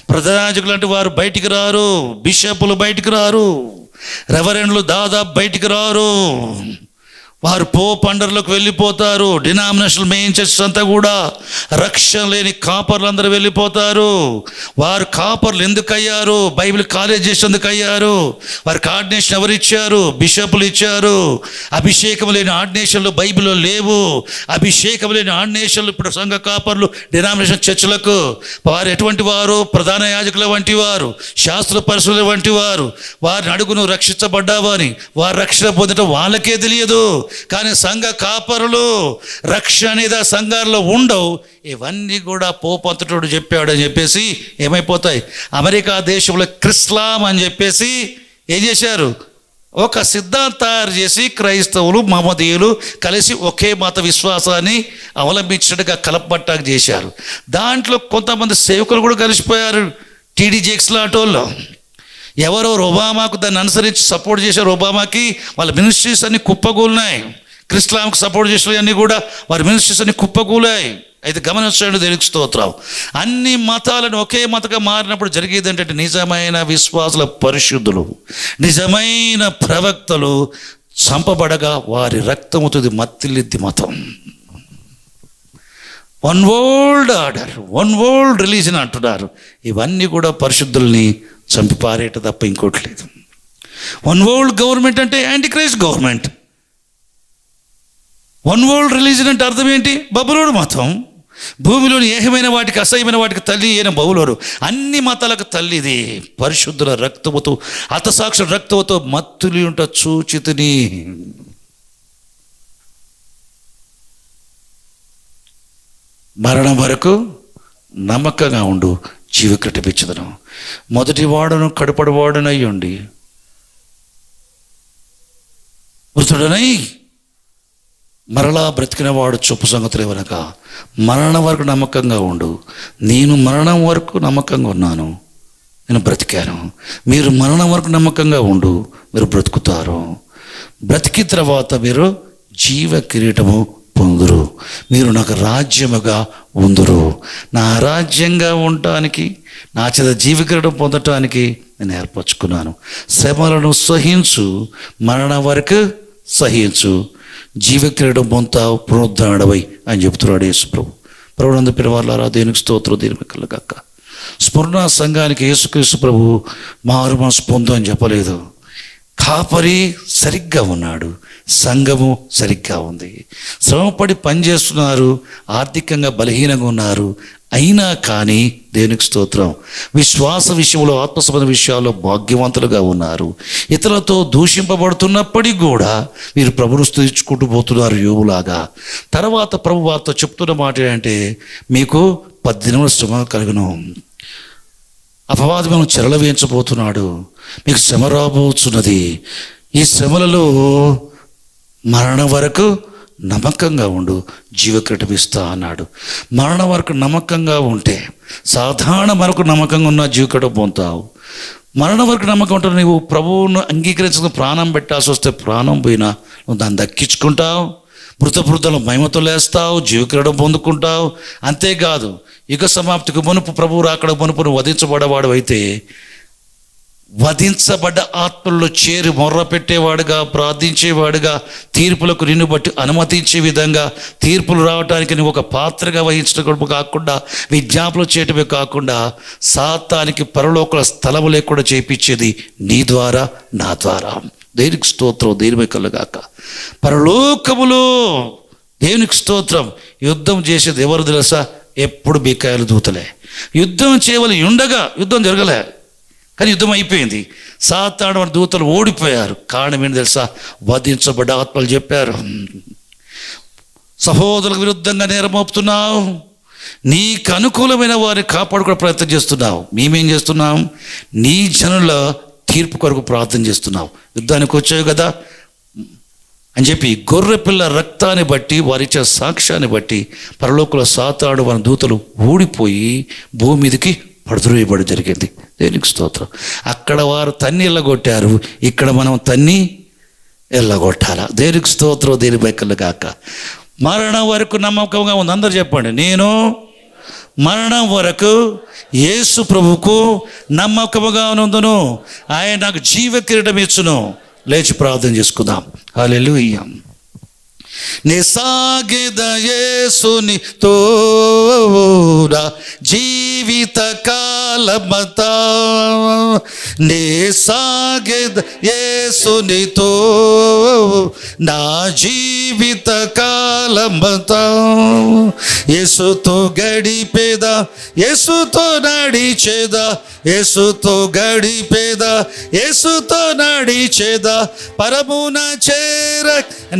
ప్రధానాజకులు అంటే వారు బయటికి రారు, బిషపులు బయటికి రారు, రెవరెండ్లు దాదాపు బయటికి రారు. వారు పోప్ అండర్లోకి వెళ్ళిపోతారు. డినామినేషనల్ మెయిన్ చర్చ్ అంతా కూడా రక్షణ లేని కాపర్లు అందరూ వెళ్ళిపోతారు. వారు కాపర్లు ఎందుకు అయ్యారు? బైబిల్ కాలేజ్ చేసేందుకు అయ్యారు. వారికి ఆర్డినేషన్ ఎవరు ఇచ్చారు? బిషపులు ఇచ్చారు. అభిషేకం లేని ఆర్డినేషన్లు బైబిల్లో లేవు. అభిషేకం లేని ఆర్డినేషన్లు ఇప్పుడు సంఘ కాపర్లు డినామినేషన్ చర్చలకు. వారు ఎటువంటి వారు? ప్రధాన యాజకుల వంటి వారు, శాస్త్ర పరిశీలన వంటి వారు. వారిని అడుగును రక్షించబడ్డావా అని. వారు రక్షణ పొందడం వాళ్ళకే తెలియదు. కానీ సంఘ కాపరులు రక్షణ అనేది ఆ సంఘాల్లో ఉండవు. ఇవన్నీ కూడా పోపంతటుడు చెప్పాడని చెప్పేసి ఏమైపోతాయి? అమెరికా దేశంలో క్రిస్లాం అని చెప్పేసి ఏం చేశారు? ఒక సిద్ధాంతం తయారు చేసి క్రైస్తవులు మహమ్మదీయులు కలిసి ఒకే మత విశ్వాసాన్ని అవలంబించినట్టుగా కలపబట్టాక చేశారు. దాంట్లో కొంతమంది సేవకులు కూడా కలిసిపోయారు. టీడీజేక్స్ లాంటోళ్ళు ఎవరెవరు ఒబామాకు దాన్ని అనుసరించి సపోర్ట్ చేశారు. ఒబామాకి వాళ్ళ మినిస్ట్రీస్ అన్ని కుప్పకూలినాయి. క్రిస్లాంకి సపోర్ట్ చేసినవన్నీ కూడా వారి మినిస్ట్రీస్ అన్ని కుప్పకూలాయి. అయితే గమనించండి, దేవునికి స్తోత్రం. అన్ని మతాలను ఒకే మతగా మారినప్పుడు జరిగేది ఏంటంటే, నిజమైన విశ్వాసుల పరిశుద్ధులు, నిజమైన ప్రవక్తలు చంపబడగా వారి రక్తముతుంది మత్తిల్లిద్ది మతం. One world order, one world religion అంటున్నారు. ఇవన్నీ కూడా పరిశుద్ధుల్ని చంపి పారేట తప్ప ఇంకోటి లేదు. వన్ వరల్డ్ గవర్నమెంట్ అంటే anti Christ government. One world religion అంటే అర్థం ఏంటి? బబులోడు మతం. భూమిలోని ఏకమైన వాటికి అసహ్యమైన వాటికి తల్లి అయిన బబులోడు. అన్ని మతాలకు తల్లిది. పరిశుద్ధుల రక్తముతో, హతసాక్షుల రక్తముతో మత్తులి ఉంట చూచితిని. మరణం వరకు నమ్మకంగా ఉండు, జీవక్రటిపించదను. మొదటి వాడును కడుపడి వాడునయ్యుండి మృతుడనై మరలా బ్రతికిన వాడు చొప్పు సంగతులు ఏమనగా, మరణం వరకు నమ్మకంగా ఉండు. నేను మరణం వరకు నమ్మకంగా ఉన్నాను, నేను బ్రతికాను. మీరు మరణం వరకు నమ్మకంగా ఉండు, మీరు బ్రతుకుతారు. బ్రతికిన తర్వాత మీరు జీవ కిరీటము పొందురు. మీరు నాకు రాజ్యముగా ఉందురు. నా రాజ్యంగా ఉండటానికి, నా చేత జీవకిరీటం పొందటానికి నేను ఏర్పరచుకున్నాను. శ్రమలను సహించు, మరణం వరకు సహించు, జీవకిరీటం పొందుతావు, పునరుద్ధరణడవై అని చెప్తున్నాడు యేసు ప్రభు. ప్రభునందు పిలవాలారా, దేనికి స్తోత్రం, దీనికి కలగక్క. స్మరణ సంఘానికి యేసుక్రీస్తు ప్రభు మారు మనసు పొందు అని చెప్పలేదు. కాపరి సరిగ్గా ఉన్నాడు, సంఘము సరిగ్గా ఉంది. శ్రమపడి పనిచేస్తున్నారు, ఆర్థికంగా బలహీనంగా ఉన్నారు. అయినా కానీ దేవునికి స్తోత్రం, విశ్వాస విషయంలో, ఆత్మసంబంధ విషయాల్లో భాగ్యవంతులుగా ఉన్నారు. ఇతరులతో దూషింపబడుతున్నప్పటికీ కూడా మీరు ప్రభువును స్తుతించుకుంటూ పోతున్నారు యోబులాగా. తర్వాత ప్రభు వారితో చెప్తున్న మాట ఏంటంటే, మీకు 10 దినముల శ్రమ కలుగును, అపవాదం చెరల వేయించబోతున్నాడు, మీకు శ్రమ రాబోతున్నది. ఈ శ్రమలలో మరణం వరకు నమ్మకంగా ఉండు, జీవకిరీటం ఇస్తా అన్నాడు. మరణం వరకు నమ్మకంగా ఉంటే, సాధారణ వరకు నమ్మకంగా ఉన్న జీవకిరీటం పొందుతావు. మరణం వరకు నమ్మకం ఉంటావు. నువ్వు ప్రభువును అంగీకరించుకుని ప్రాణం పెట్టాల్సి వస్తే ప్రాణం పోయినా నువ్వు దాన్ని దక్కించుకుంటావు. మృతలు మహిమతో లేస్తావు, జీవకిరీటం పొందుకుంటావు. అంతేకాదు, యుగ సమాప్తికి మునుపు ప్రభువు రాకడ మునుపు నువ్వు వధించబడేవాడు అయితే వధించబడ్డ ఆత్మల్లో చేరి మొర్ర పెట్టేవాడుగా, ప్రార్థించేవాడుగా, తీర్పులకు నిన్ను బట్టి అనుమతించే విధంగా, తీర్పులు రావడానికి నువ్వు ఒక పాత్రగా వహించడం కాకుండా, విజ్ఞాపనలు చేయటమే కాకుండా, సాతానికి పరలోకల స్థలము లేకుండా చేయించేది నీ ద్వారా, నా ద్వారా. దేవునికి స్తోత్రం, దేవుని కలుగాక. పరలోకములో దేవునికి స్తోత్రం. యుద్ధం చేసేది ఎవరు తెలుసా? ఎప్పుడు బికాయలు దూతలే. యుద్ధం చేయవలసి ఉండగా యుద్ధం జరగలే, కానీ యుద్ధం అయిపోయింది. సాతాను వారి దూతలు ఓడిపోయారు. కారణం ఏంటి తెలుసా? వధించబడ్డ ఆత్మలు చెప్పారు, సహోదరులకు విరుద్ధంగా నేరం మోపుతున్నావు, నీకు అనుకూలమైన వారిని కాపాడుకునే ప్రయత్నం చేస్తున్నావు. మేమేం చేస్తున్నాం? నీ జనుల తీర్పు కొరకు ప్రార్థన చేస్తున్నావు. యుద్ధానికి వచ్చావు కదా అని చెప్పి గొర్రె పిల్ల రక్తాన్ని బట్టి, వారిచ్చే సాక్ష్యాన్ని బట్టి పరలోకంలో సాతాను వారి దూతలు ఊడిపోయి భూమి మీదకి పడుతురేయబడి జరిగింది. దేవునికి స్తోత్రం. అక్కడ వారు తన్ని ఎల్లగొట్టారు, ఇక్కడ మనం తన్ని ఎల్లగొట్టాలా. దేవునికి స్తోత్రం, దేని బైకలు కాక. మరణం వరకు నమ్మకంగా ఉంది. అందరు చెప్పండి, నేను మరణం వరకు యేసు ప్రభువుకు నమ్మకముగా ఉందును, ఆయన నాకు జీవ కిరీటం ఇచ్చును. లేచి ప్రార్థన చేసుకుందాం. హల్లెలూయా. నే సాగెద యేసుని తోడా జీవిత కాలమంతా, నే సాగెద యేసుని తో నా జీవిత కాలమంతా. యేసుతో గడిపేదా, యేసుతో నడిచేదా, యేసుతో గడిపేదా, యేసుతో నడిచేదా, పరమున చేర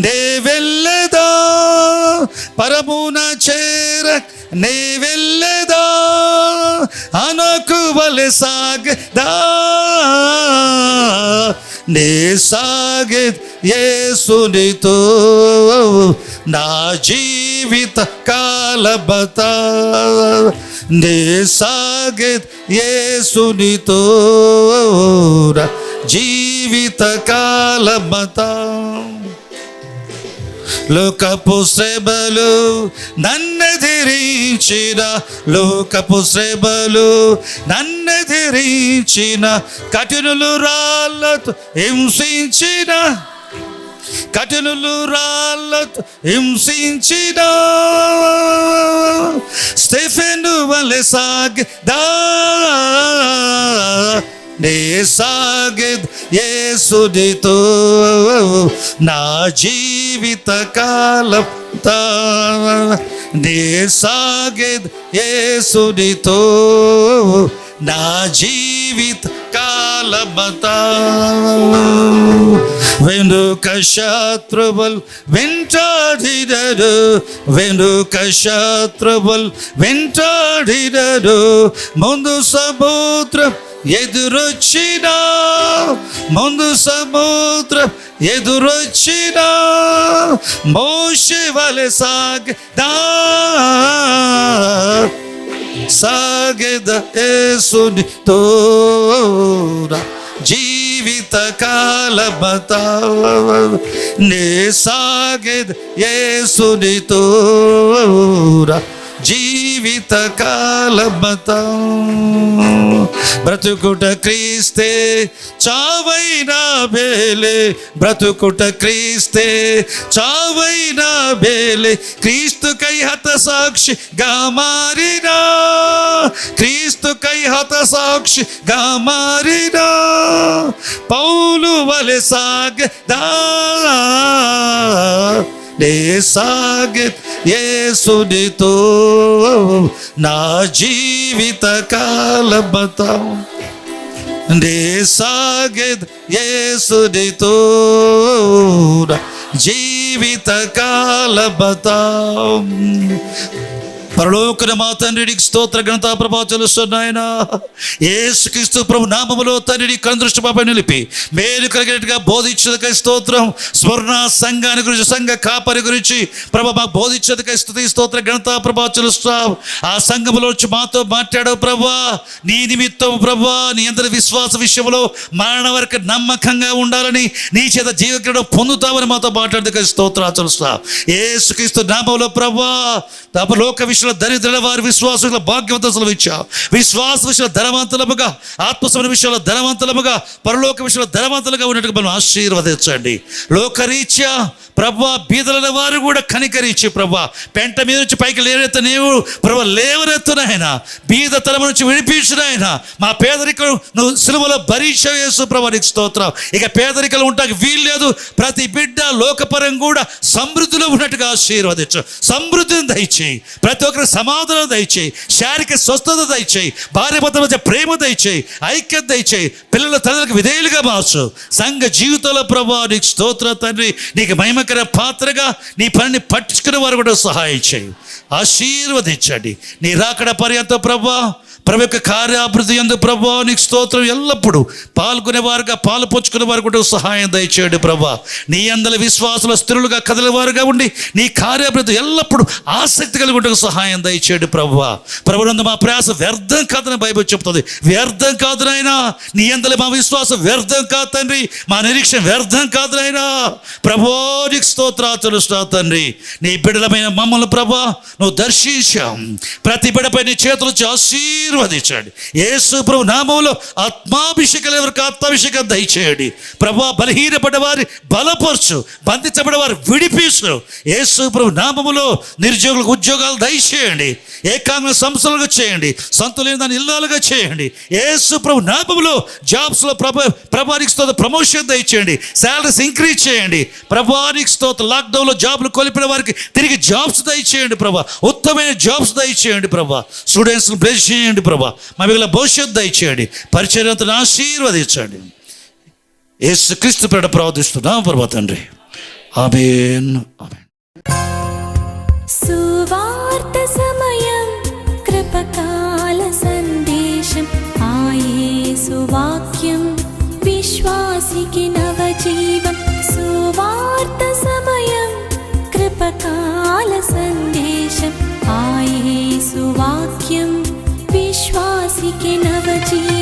నే వెళ్ళేదా, పరమున చేర నే వెళ్ళేదా, అనకు వలె సాగదా, నే సాగే యేసునితో నా జీవిత కాలమంతా, నే సాగే యేసునితో నా జీవిత కాలమంతా. లోకపు శ్రమలు నన్నెదిరించిన, లోకపు శ్రమలు నన్నెదిరించిన, కఠినులు రాళ్ళతో హింసించిన, కఠినులు రాళ్ళతో హింసించిన, స్టెఫెను వలె సాగదా, నే సాగెద్ యేసునితో నా జీవిత కాలమంతా, నే సాగెద్ యేసునితో నా జీవిత కాలమంతా. వెనుక శత్రువులు వెంటాడినరు, వెనుక శత్రువులు వెంటాడినరు, ముందు సముద్రం ఎదురొచ్చినా, ముందు సముద్రం ఎదురొచ్చినా, మోషే వలె సాగదా, సాగెద యేసునితో జీవిత కాలమంతా, నే సాగెద యేసునితో జీవిత కాలమంతా. బ్రతుకుట క్రీస్తే చావైనా బేలే, బ్రతుకుట క్రీస్తే చావైనా బేలే, క్రీస్తుకై హత సాక్షిగా మారినా, క్రీస్తుకై హత సాక్షిగా మారినా, పౌలు వలె సాగదా, నే సాగెద్ యేసునితో నా జీవిత కాలమంతా, నే సాగెద్ యేసునితో నా జీవిత కాలమంతా. పరలోకన మా తండ్రికి స్తోత్ర ఘనత ప్రభావం చెల్లిస్తున్నాయన. యేసుక్రీస్తు ప్రభు నామములో తండ్రి కనుదృష్టి పాపై నిలిపి మేలు కలిగినట్టుగా బోధించదకై స్తోత్రం. స్మరణ సంఘాన్ని గురించి, సంఘ కాపరి గురించి ప్రభు మాకు బోధించదకై స్తుతి స్తోత్ర ఘనత ప్రభావం చెల్లిస్తావు. ఆ సంఘములో వచ్చి మాతో మాట్లాడావు ప్రభువా. నీ నిమిత్తం ప్రభువా, నీ అందరి విశ్వాస విషయంలో మరణ వరకు నమ్మకంగా ఉండాలని, నీ చేత జీవక్రీడ పొందుతామని మాతో మాట్లాడదకై స్తోత్రాలు చెల్లిస్తావు. యేసుక్రీస్తు నామములో ప్రభువా, లోక విషయంలో దరిద్రుల వారి విశ్వాసుల భాగ్యవంతులు ఇచ్చావు. విశ్వాస విషయంలో ధనవంతులముగా, ఆత్మసమైన విషయంలో ధనవంతులముగా, పరలోక విషయంలో ధనవంతులుగా ఉన్నట్టుగా మనం ఆశీర్వదించండి. లోకరీత్యా ప్రభా బీదలైన వారు కూడా కనికరించి ప్రభా పెంట మీద నుంచి పైకి లేవనెత్త నీవు ప్రభా లేవనెత్తునైనా బీదతనం నుంచి విడిపించునైనా మా పేదరికం నువ్వు సిలువలో భరించావు యేసు ప్రభా, నీకు స్తోత్రం. ఇక పేదరికలు ఉంటానికి వీల్లేదు. ప్రతి బిడ్డ లోకపరం కూడా సమృద్ధిలో ఉన్నట్టుగా ఆశీర్వదించు. సమృద్ధిని దయచేయి, ప్రతి ఒక్కరి సమాధానం దయచేయి, శారీరక స్వస్థత దయచేయి, భార్య భర్తల మధ్య ప్రేమ దయచేయి, ఐక్యత దయచేయి, పిల్లల తల్లులకు విధేయులుగా మార్చు. సంఘ జీవితంలో ప్రభా నీకు స్తోత్రం తండ్రి. నీకు మహిమకర పాత్రగా నీ పనిని పట్టించుకునే వారు కూడా సహాయం చేయి, ఆశీర్వదించండి. నీ రాకడ పర్యంతం ప్రభా ప్రభు యొక్క కార్యాభివృద్ధి యందు ప్రభా నీకు స్తోత్రం. ఎల్లప్పుడూ పాల్గొనేవారుగా పాలు పంచుకునే వారు కూడా సహాయం దయచేయండి ప్రభా. నీ అందరి విశ్వాసుల స్థిరులుగా కదిలేవారుగా ఉండి నీ కార్యాభివృద్ధి ఎల్లప్పుడూ ఆసక్తి కలిగి ఉంటే సహాయం దయచేయండి ప్రభా. ప్రభునందు మా ప్రయాస వ్యర్థం కాదని బైబిల్ చెప్తుంది. వ్యర్థం కాదు నాయనా, నీ అందరి మా విశ్వాసం వ్యర్థం కాదు తండ్రి, మా నిరీక్షణ వ్యర్థం కాదు నాయనా. ప్రభో నీకు స్తోత్రాలు తండ్రి. నీ బిడ్డలమైన మమ్మల్ని ప్రభా నువ్వు దర్శించాం. ప్రతి బిడ్డపై నీ చేతులు ఆశీర్వదించండి. యేసు ప్రభు నామములో ఆత్మాభిషేకం ఎవరికి ఆత్మాభిషేకం దయచేయండి ప్రభా. బలహీనపడ్డ వారి బలపరచు, బంధించబడే వారు విడిపించు. యేసు ప్రభు నామములో నిరుద్యోగులకు ఉద్యోగాలు దయచేయండి, ఏకాంగ సంస్థలుగా చేయండి, సంతులేని దాన్ని ఇల్లాలుగా చేయండి. యేసు ప్రభు నామములో జాబ్స్లో ప్రభానికి స్తోత్రం ప్రమోషన్ దయచేయండి, శాలరీస్ ఇంక్రీజ్ చేయండి ప్రభానికి స్తోత్రం. లాక్డౌన్లో జాబ్లు కోల్పోయిన వారికి తిరిగి జాబ్స్ దయచేయండి ప్రభా, ఉత్తమమైన జాబ్స్ దయచేయండి ప్రభా. స్టూడెంట్స్ని బ్లెస్ చేయండి ప్రభా, మా మిగిలిన భవిష్యత్తు దయచేయండి, పరిచర్యను ఆశీర్వదించండి. యేసుక్రీస్తు పేరిట ప్రార్థిస్తున్నాం ప్రభా తండ్రి, ఆమేన్ ఆమేన్. సువార్త సమయం, కృపకాల సందేశం, ఆ యేసు వాక్యం విశ్వాసికి నవజీవం. సువార్త సమయం, కృపకాల సందేశం, ఆ యేసు వాక్యం విశ్వాసికి నవజీవం.